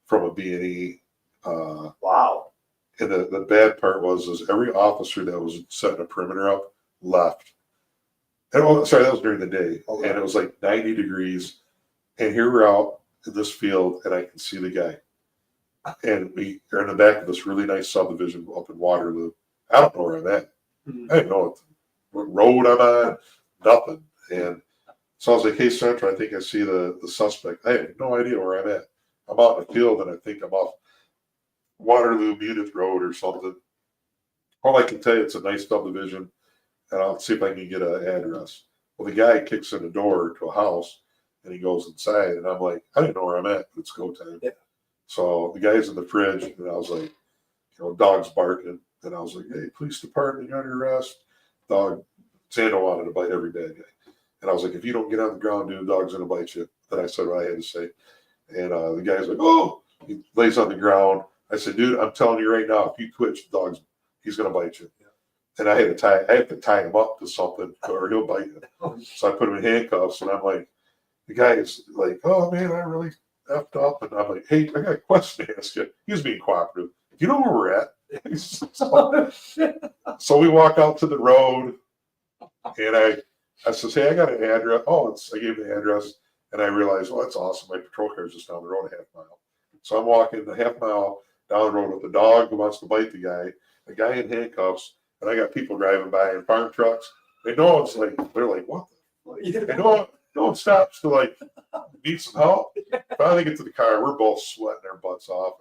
from a B&E. Wow. And the bad part was every officer that was setting a perimeter up left. And that was during the day. Okay. And it was like 90 degrees. And here we're out in this field and I can see the guy. And we are in the back of this really nice subdivision up in Waterloo. I don't know where I'm at. I didn't know what road I'm on, nothing. And so I was like, hey, Central, I think I see the suspect. I have no idea where I'm at. I'm out in the field and I think I'm off Waterloo Munich Road or something. All I can tell you, it's a nice subdivision, and I'll see if I can get an address. Well, the guy kicks in the door to a house, and he goes inside, and I'm like, I didn't know where I'm at, but it's go time. Yeah. So the guy's in the fridge, and I was like, dog's barking, and I was like, hey, police department, you're under arrest. Dog, Xando wanted to bite every bad guy. And I was like, if you don't get on the ground, dude, the dog's going to bite you. Then I said what I had to say. And the guy's like, oh, he lays on the ground. I said, dude, I'm telling you right now, if you twitch, he's going to bite you. Yeah. And I have to tie him up to something or he'll bite you. So I put him in handcuffs and I'm like, the guy is like, oh man, I really effed up. And I'm like, hey, I got a question to ask you. He was being cooperative. Do you know where we're at? So we walk out to the road and I says, hey, I got an address. I gave him the address and I realized, that's awesome. My patrol car is just down the road a half mile. So I'm walking the half mile down the road with the dog who wants to bite the guy in handcuffs, and I got people driving by in farm trucks. They know it's like, they're like, what the? And no one stops to like need some help. Finally get to the car. We're both sweating our butts off.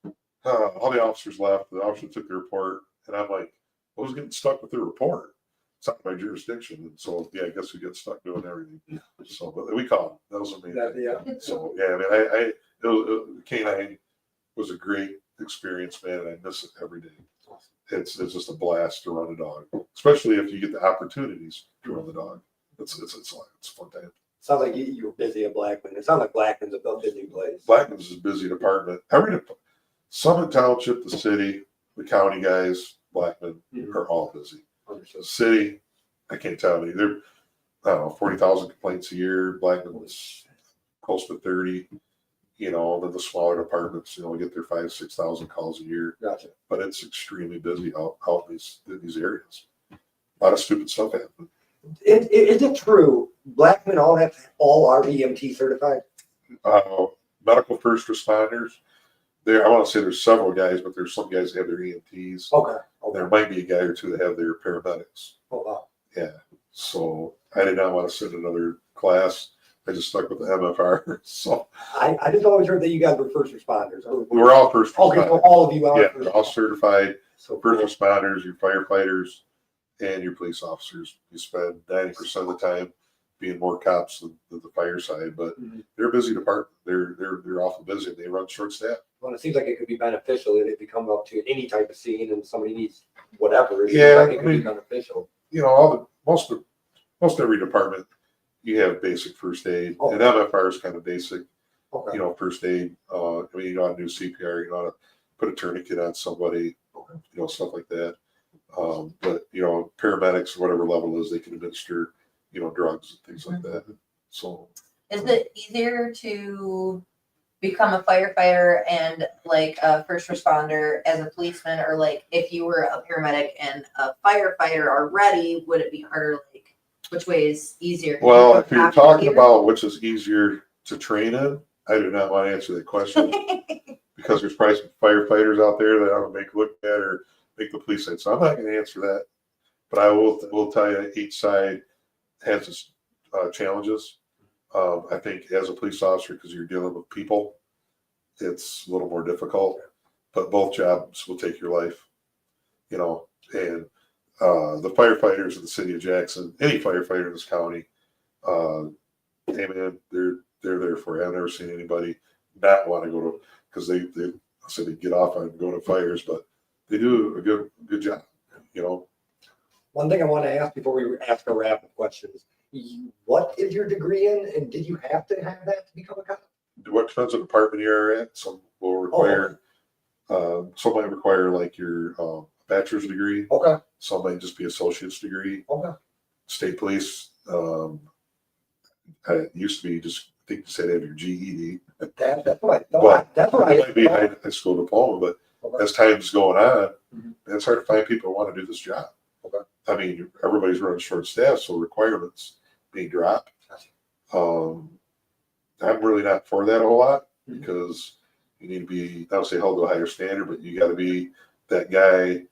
And, all the officers left. The officer took the report, and I'm like, I was getting stuck with the report. It's not my jurisdiction. And so, yeah, I guess we get stuck doing everything. So, but we caught him. That was amazing. Yeah. So, yeah, I mean, K9 was a great experience, man, and I miss it every day. It's just a blast to run a dog, especially if you get the opportunities to run the dog. It's a fun time. Sounds like you were busy at Blackman. It sounds like Blackman's a busy place. Blackman's is a busy department. Summit Township, the city, the county guys, Blackman are all busy. The city, I can't tell you. There, I don't know, 40,000 complaints a year. Blackman was close to 30. Then the smaller departments, we get their 5,000-6,000 calls a year. Gotcha. But it's extremely busy out in these areas. A lot of stupid stuff happening. Is it true Blackmen all are EMT certified? Medical first responders. I want to say there's several guys, but there's some guys that have their EMTs. Okay. There might be a guy or two that have their paramedics. Oh, wow. Yeah. So I did not want to sit in another class. I just stuck with the MFR. So I just always heard that you guys were first responders. we're all first Okay, so responders. all of you are. Yeah, we're all certified So first cool. responders, your firefighters, and your police officers. You spend 90% of the time being more cops than the fire side, but Mhm. they're a busy department. They're awful busy. They run short staff. Well, it seems like it could be beneficial if you come up to any type of scene and somebody needs whatever. It seems Yeah, like it I could be mean- beneficial. You know, most every department, you have basic first aid, Oh. and MFR is kind of basic. Okay. You know, first aid. I mean, you know how to do CPR. You know how to put a tourniquet on somebody. Okay. You know, stuff like that. But you know, paramedics, whatever level is, they can administer, you know, drugs and things like that. So Is it easier to become a firefighter and like a first responder as a policeman, or like if you were a paramedic and a firefighter already, would it be harder? Like, which way is easier? well, if you're After talking years? about which is easier to train in, I do not want to answer that question because there's probably some firefighters out there that I would make look bad or make the police say. So I'm not going to answer that, but I will tell you each side has its challenges. I think as a police officer, because you're dealing with people, it's a little more difficult. But both jobs will take your life, you know. And the firefighters in the city of Jackson, any firefighter in this county, hey man, they're there for you. I've never seen anybody not want to go to because they say they get off on going to fires, but they do a good job, you know. One thing I want to ask before we ask our rapid questions: what is your degree in, and did you have to have that to become a cop? What depends on the department you're at. Some will require, some might require like your bachelor's degree. Okay. Some might just be associate's degree. Okay. State police, it used to be just, I think you said have your GED. That's what But I it might be high school diploma, but Okay. as time's going on, Mhm. it's hard to find people who want to do this job. Okay. I mean, everybody's running short staff, so requirements being dropped. I'm really not for that a whole lot Mhm. because you need to be, I don't say held to a higher standard, but you got to be that guy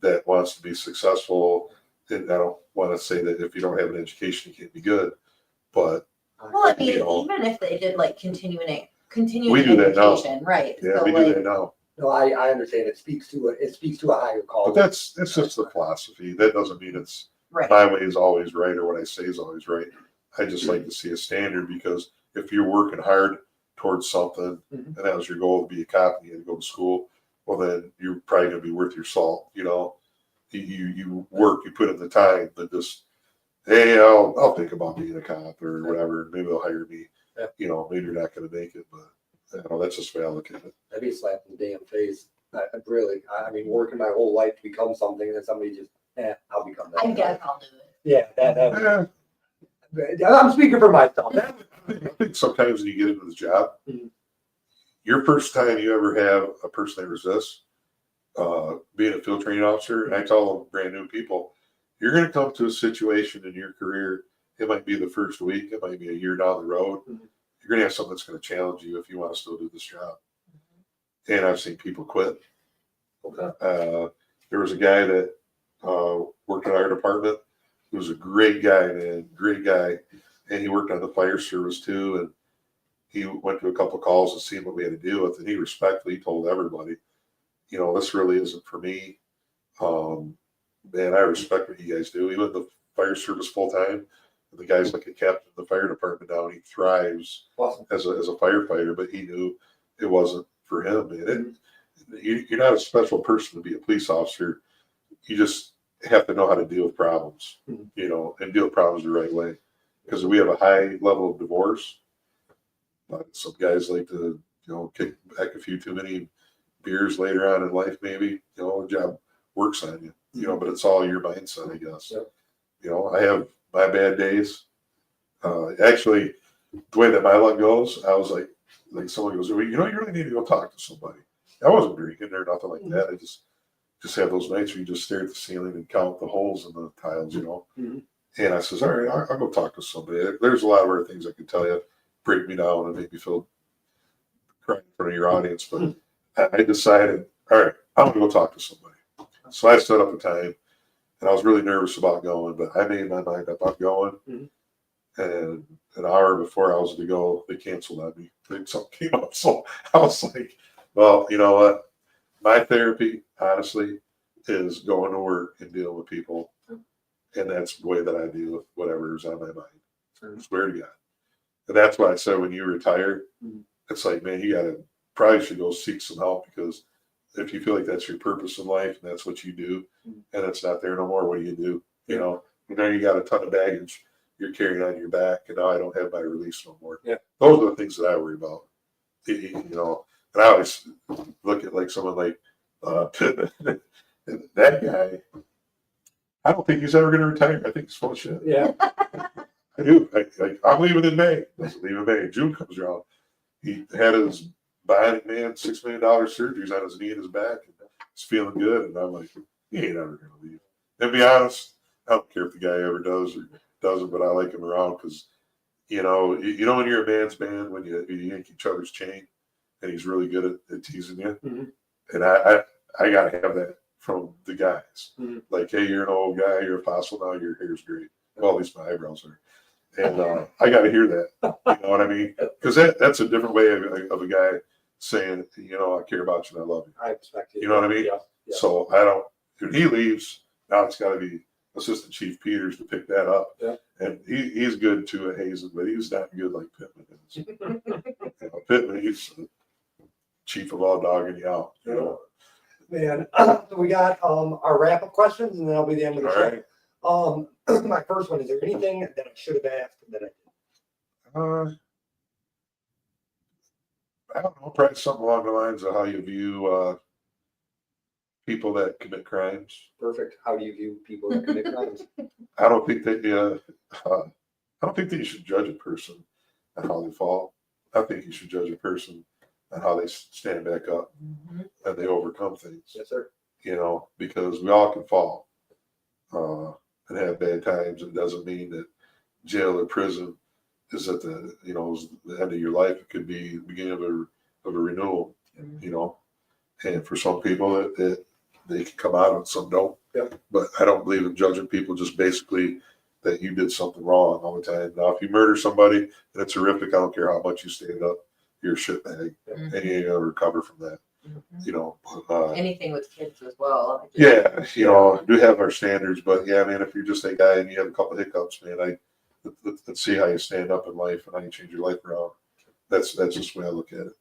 that wants to be successful. And I don't want to say that if you don't have an education, you can't be good, but Well, I mean, You know. even if they did like continuing We do that now. education, right? yeah, so we like, do that now. No, I understand. It speaks to a higher call. But that's just the philosophy. That doesn't mean it's right. my way is always right or what I say is always right. I just like to see a standard because if you're working hard towards something Mhm. and that was your goal to be a cop and you had to go to school, well then you're probably gonna be worth your salt, you know. You work, you put in the time, but just hey, I'll think about being a cop or whatever, maybe they'll hire me. Yeah. You know, maybe you're not gonna make it, but you know, that's just the way I look at it. That'd be a slap in the damn face. I mean, working my whole life to become something, and then somebody just, I'll become that. I guess I'll do it. Yeah, Yeah, I'm speaking for myself. I think sometimes when you get into the job, Mhm. your first time you ever have a person that resists, being a field training officer, and I tell them brand new people, you're going to come to a situation in your career. It might be the first week, it might be a year down the road. Mhm. You're going to have something that's going to challenge you if you want to still do this job. And I've seen people quit. Okay. There was a guy that worked in our department. He was a great guy, man, great guy. And he worked on the fire service too. And he went to a couple of calls to see what we had to deal with. And he respectfully told everybody, you know, this really isn't for me. Man, I respect what you guys do. He went to the fire service full time. The guy's like a captain of the fire department now, and he thrives Awesome. as a firefighter. But he knew it wasn't for him. And you're not a special person to be a police officer. You just have to know how to deal with problems, Mhm. you know, and deal with problems the right way. Because we have a high level of divorce. Some guys like to, you know, kick back a few too many beers later on in life, maybe. You know, the job works on you, you know, but it's all your mindset, I guess. Yep. You know, I have my bad days. Actually, the way that my luck goes, I was like someone goes, well, you know, you really need to go talk to somebody. I wasn't drinking or nothing like that. I just have those nights where you just stare at the ceiling and count the holes in the tiles, you know. Mhm. And I says, all right, I'll go talk to somebody. There's a lot of other things I could tell you, break me down and make me feel cry in front of your audience. But I decided, all right, I'm going to go talk to somebody. So I set up a time, and I was really nervous about going, but I made my mind up. I'm going. And an hour before I was to go, they canceled on me. Something came up. So I was like, well, you know what? My therapy, honestly, is going to work and dealing with people. And that's the way that I deal with whatever is on my mind. I swear to God. And that's why I said when you retire, it's like, man, you probably should go seek some help, because if you feel like that's your purpose in life and that's what you do, and it's not there no more, what do? You know, you got a ton of baggage you're carrying on your back, and now I don't have my release no more. Yeah. Those are the things that I worry about. You know, and I always look at like someone like Pittman. That guy, I don't think he's ever going to retire. I think he's full of shit. Yeah. I do. I'm leaving in May. Doesn't leave in May. June comes around. He had his bionic man $6 million surgeries on his knee and his back, and he's feeling good. And I'm like, he ain't ever going to leave. And to be honest, I don't care if the guy ever does or doesn't, but I like him around because, you know, when you're a man's man, when you yank each other's chain, and he's really good at teasing you. And I got to have that from the guys. Like, hey, you're an old guy, you're a fossil now, your hair's great. Well, at least my eyebrows are. And I got to hear that. You know what I mean? Because that's a different way of a guy saying, you know, I care about you and I love you. I expect it. You know what I mean? Yeah. So I don't, when he leaves, now it's got to be Assistant Chief Peters to pick that up. Yeah. And he's good too at Hazen, but he's not good like Pittman is. You know, Pittman, he's chief of all dogging you out. You know? Man, so we got our wrap-up questions, and then that'll be the end of the show. All My first one, is there anything that I should have asked that I didn't? I don't know, probably something along the lines of how you view people that commit crimes. Perfect. How do you view people that commit crimes? I don't think that you should judge a person on how they fall. I think you should judge a person on how they stand back up and they overcome things. Yes, sir. You know, because we all can fall and have bad times. It doesn't mean that jail or prison is at the end of your life. It could be the beginning of a renewal. You know, and for some people they can come out and some don't. Yeah. But I don't believe in judging people just basically that you did something wrong all the time. Now, if you murder somebody and it's horrific, I don't care how much you stand up, you're a shitbag, and you ain't gonna recover from that. You know, Anything with kids as well. yeah, you know, do have our standards, but yeah, man, if you're just a guy and you have a couple hiccups, man, let's see how you stand up in life and how you change your life around. That's just the way I look at it.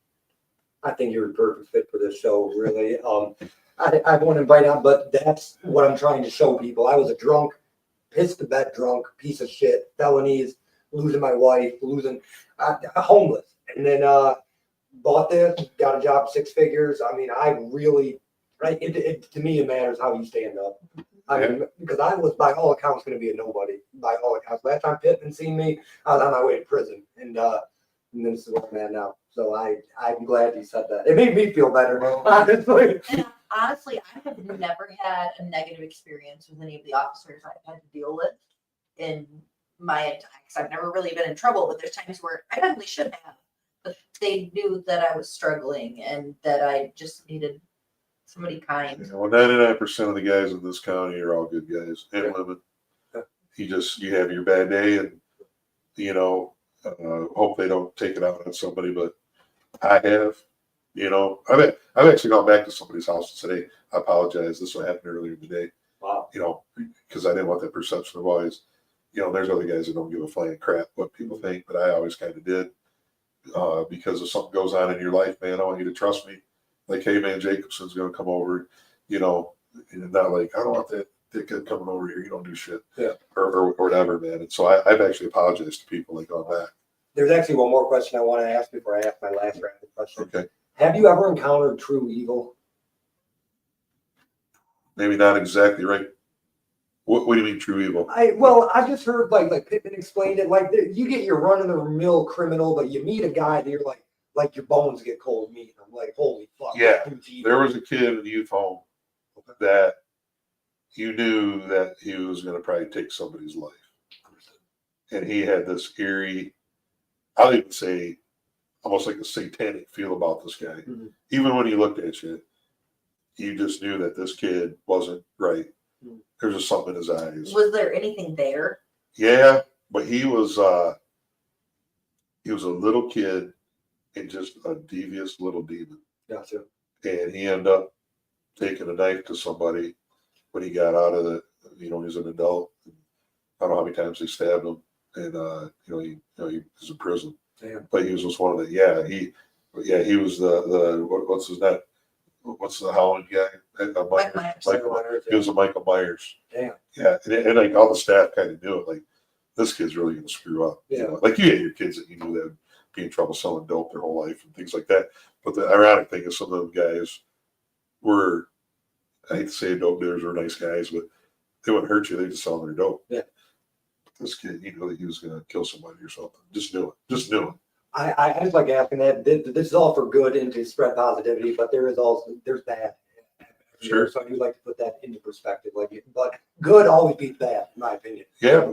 I think you're a perfect fit for this show, really. I won't invite out, but that's what I'm trying to show people. I was a drunk, pissed to bed drunk, piece of shit, felonies, losing my wife, homeless. And then bought this, got a job, 6 figures. I mean, I really, right? To me, it matters how you stand up. I mean, because I was, by all accounts, going to be a nobody. By all accounts, last time Pittman seen me, I was on my way to prison, and this is where I'm at now. So I'm glad you said that. It made me feel better, honestly. And honestly, I have never had a negative experience with any of the officers I've had to deal with in my time. I've never really been in trouble, but there's times where I probably should have. But they knew that I was struggling and that I just needed somebody kind. You know, 99% of the guys in this county are all good guys and women. You have your bad day, and you know, hope they don't take it out on somebody. But I have, you know, I've actually gone back to somebody's house and said, "Hey, I apologize. This is what happened earlier today." Wow. You know, because I didn't want that perception of always. You know, there's other guys that don't give a flying crap what people think, but I always kind of did. Because if something goes on in your life, man, I want you to trust me. Like, hey, man, Jacobson's going to come over, you know, and not like, I don't want that dickhead coming over here. You don't do shit. Yeah. Or whatever, man. And so I've actually apologized to people like on that. There's actually one more question I want to ask before I ask my last random question. Okay. Have you ever encountered true evil? Maybe not exactly right. What do you mean true evil? I just heard like Pittman explained it. Like you get your run-of-the-mill criminal, but you meet a guy that you're like your bones get cold meeting him. Like, holy fuck. Yeah. There was a kid in the youth home that you knew that he was going to probably take somebody's life. and he had this eerie, I'll even say, almost like a satanic feel about this guy. Mhm. Even when he looked at you, you just knew that this kid wasn't right. Mhm. There's just something in his eyes. Was there anything there? Yeah, but he was a little kid and just a devious little demon. Gotcha. And he ended up taking a knife to somebody when he got out of the, he was an adult. I don't know how many times they stabbed him, and he was in prison. Damn. But he was just one of the he was the what's his name? What's the Howland guy? Mike Myers. He was a Michael Myers. Damn. Yeah, and like all the staff kind of knew it. Like, this kid's really gonna screw up. Yeah. Like you had your kids that you knew that would be in trouble selling dope their whole life and things like that. But the ironic thing is some of them guys were, I hate to say dope dealers were nice guys, but they wouldn't hurt you. They just sell their dope. Yeah. This kid, he knew that he was gonna kill somebody or something. Just knew it. Just knew it. I just like asking that. This is all for good and to spread positivity, but there's bad. Sure. So I do like to put that into perspective. But good always beats bad, in my opinion. Yeah,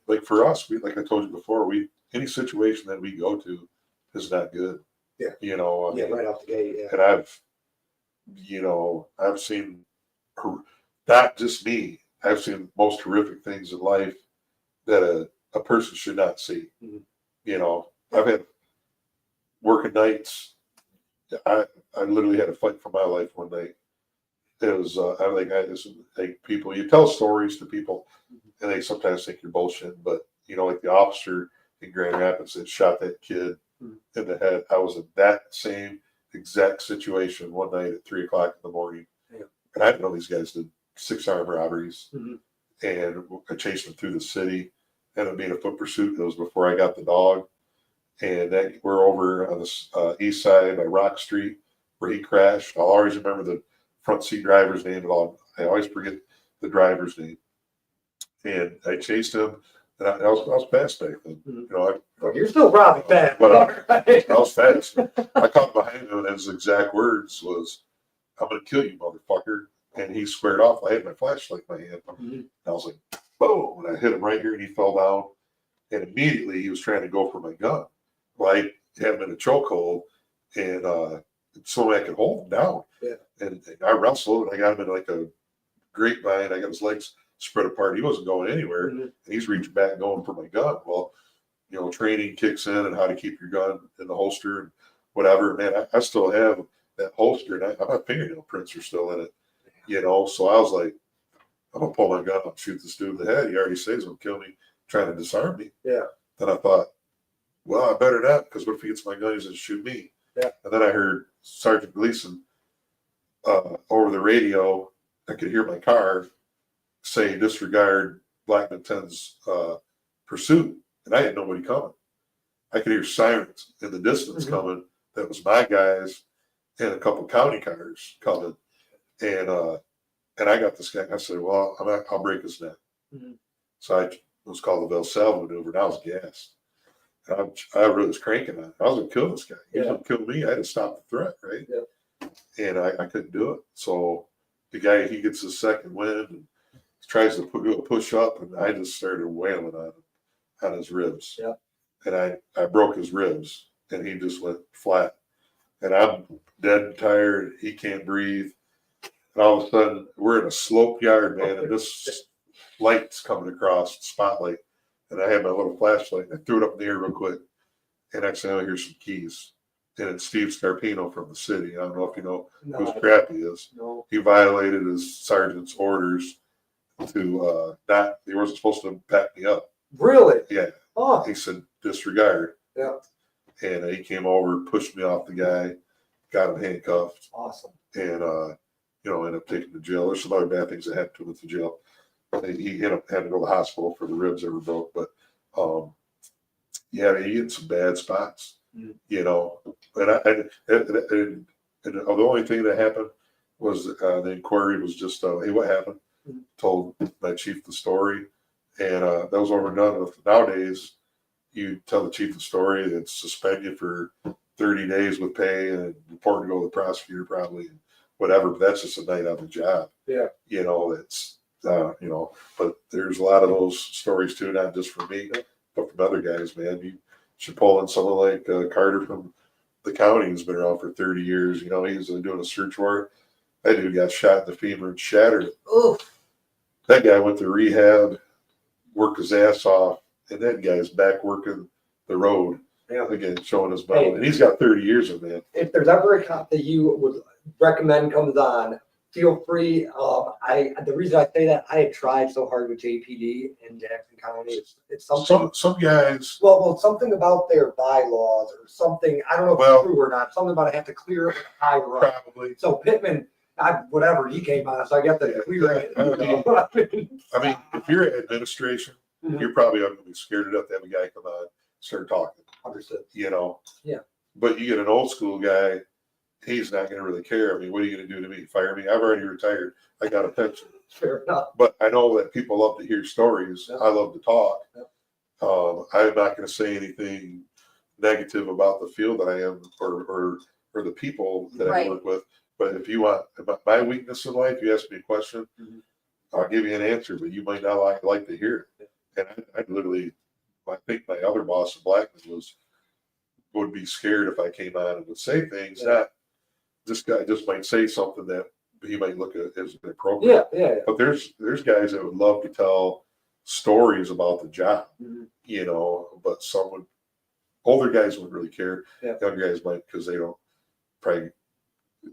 like for us, like I told you before, any situation that we go to is not good. Yeah. I Yeah, mean, right off the gate. Yeah. and I've seen, not just me, I've seen most horrific things in life that a person should not see. Mhm. I've had working nights. I literally had a fight for my life one night. It was like people, you tell stories to people and they sometimes think you're bullshit, but like the officer in Grand Rapids that shot that kid in the head, I was in that same exact situation one night at 3:00 in the morning. Yeah. And I didn't know these guys did 6 armed robberies. Mhm. And I chased them through the city. Ended up being a foot pursuit. It was before I got the dog. And we're over on the east side by Rock Street where he crashed. I'll always remember the front seat driver's name. I always forget the driver's name. And I chased him, and I was fast back then. Look, you're still probably fast. But Right? I was fast. I caught behind him, and his exact words was, "I'm going to kill you, motherfucker." And he squared off. I had my flashlight in my hand. Mhm. I was like, boom, and I hit him right here, and he fell down. And immediately he was trying to go for my gun. Well, I had him in a chokehold, and so I could hold him down. Yeah. And I wrestled, and I got him in like a grapevine. I got his legs spread apart. He wasn't going anywhere. Mhm. And he's reaching back going for my gun. Well, training kicks in and how to keep your gun in the holster and whatever. Man, I still have that holster, and my fingernail prints are still in it. So I was like, I'm gonna pull my gun up and shoot this dude in the head. He already says he's gonna kill me, trying to disarm me. Yeah. Then I thought, well, I better not, because what if he gets my gun, he's gonna shoot me. Yeah. And then I heard Sergeant Gleason over the radio. I could hear my car say disregard Blackman 10's pursuit, and I had nobody coming. I could hear sirens in the distance coming. That was my guys and a couple county cars coming, and I got this guy. I said, well, I'll break his neck. Mhm. So it was called the Valsalva maneuver, and I was gassed. And I really was cranking on it. I was going to kill this guy. He was going to kill me. I had to stop the threat, right? Yeah. And I couldn't do it. So the guy, he gets his second wind and tries to do a push up, and I just started wailing on his ribs. Yeah. And I broke his ribs, and he just went flat. And I'm dead and tired. He can't breathe. And all of a sudden, we're in a slope yard, man, and this light's coming across, the spotlight. And I had my little flashlight, and I threw it up in the air real quick. And next thing I hear some keys. And it's Steve Scarpino from the city. I don't know if you know whose crap he is. No. He violated his sergeant's orders to he wasn't supposed to back me up. Really? Yeah. Oh. He said, disregard. Yeah. And he came over, pushed me off the guy, got him handcuffed, Awesome. and ended up taking to jail. There's some other bad things that happened to him at the jail. He ended up having to go to the hospital for the ribs that were broke. But he hit some bad spots, And the only thing that happened was the inquiry was just, hey, what happened? Told my chief the story, and that was over and done with. Nowadays, you tell the chief the story, and suspend you for 30 days with pay and report to go to the prosecutor probably, whatever. But that's just a night on the job. Yeah. That's but there's a lot of those stories too, not just for me, But from other guys, man, you should pull in someone like Carter from the county who's been around for 30 years. You know, he was doing a search warrant. That dude got shot in the femur and shattered it. Ooh. That guy went to rehab, worked his ass off, and that guy's back working the road. Yeah. Again, showing his medal. And he's got 30 years of that. If there's ever a cop that you would recommend comes on, feel free. The reason I say that, I had tried so hard with JPD in Jackson County. It's something. Some guys. Well, something about their bylaws or something. I don't know if it's true or not. Something about I have to clear it higher up. Probably. So Pittman, whatever, he came on, so I got to clear it. I mean, if you're at administration, you're probably going to be scared to death to have a guy come on, start talking. Understood. You know. Yeah. But you get an old school guy, he's not going to really care. I mean, what are you going to do to me? Fire me? I've already retired. I got a pension. Fair enough. But I know that people love to hear stories. Yeah. I love to talk. Yeah. I'm not going to say anything negative about the field that I am or the people that I work with. But if you want about my weakness in life, you ask me a question, I'll give you an answer, but you might not like to hear it. And I literally, I think my other boss in Blackman would be scared if I came on and would say things. Not this guy just might say something that he might look at as inappropriate. Yeah. But there's guys that would love to tell stories about the job, you know. But older guys wouldn't really care. Yeah. Younger guys might, because they don't probably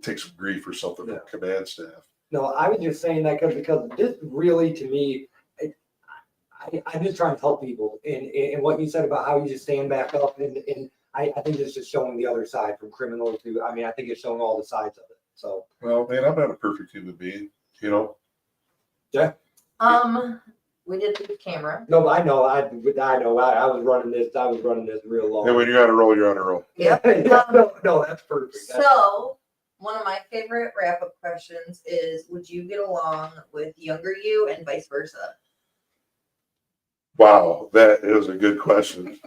take some grief or something from command staff. No, I was just saying that because this really, to me, I'm just trying to help people. And what you said about how you just stand back up, and I think it's just showing the other side from criminal to, I mean, I think it's showing all the sides of it. So. Well, man, I'm not a perfect human being, you know. Yeah. We did lose camera. No, but I know. I was running this. I was running this real long. And when you're on a roll, you're on a roll. Yep. No, that's perfect. So, one of my favorite wrap-up questions is, would you get along with younger you and vice versa? Wow, that is a good question.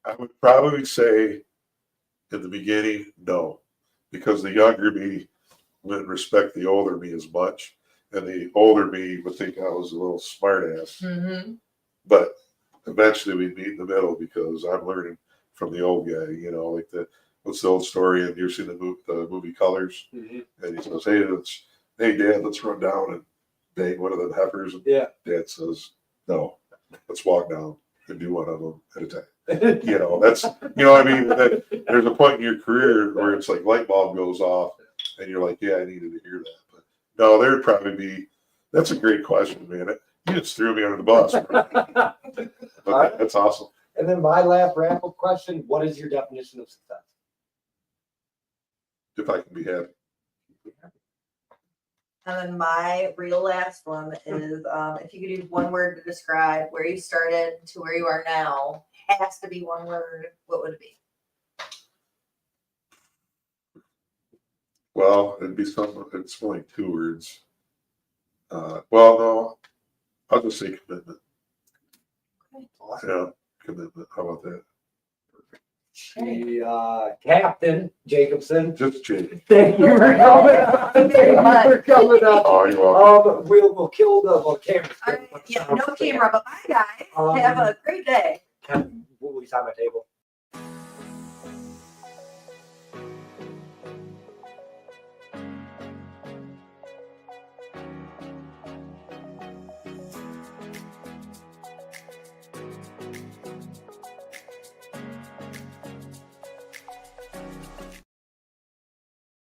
I would probably say in the beginning, no, because the younger me wouldn't respect the older me as much, and the older me would think I was a little smart ass. But eventually we'd meet in the middle because I'm learning from the old guy, you know, like what's the old story? And you've seen the movie Colors, and he says, "Hey, Dad, let's run down and bang one of them heifers." And Dad says, "No, let's walk down and do one of them at a time." You know, that's, you know, I mean, there's a point in your career where it's like light bulb goes off, and you're like, "Yeah, I needed to hear that." But no, there'd probably be. That's a great question, man. You just threw me under the bus. But that's awesome. And then my last wrap-up question: what is your definition of success? If I can be happy. And then my real last one is, if you could use one word to describe where you started to where you are now, has to be one word, what would it be? Well, it'd be something. It's only 2 words. Well, no, I'll just say commitment. Awesome. Yeah, commitment. How about that? Captain Jacobson. Just Jake. Thank you for coming up. Thank you for coming up. Oh, you're welcome. We'll kill the camera. All right, yeah, no camera, but bye guys. Have a great day. Will we sign my table?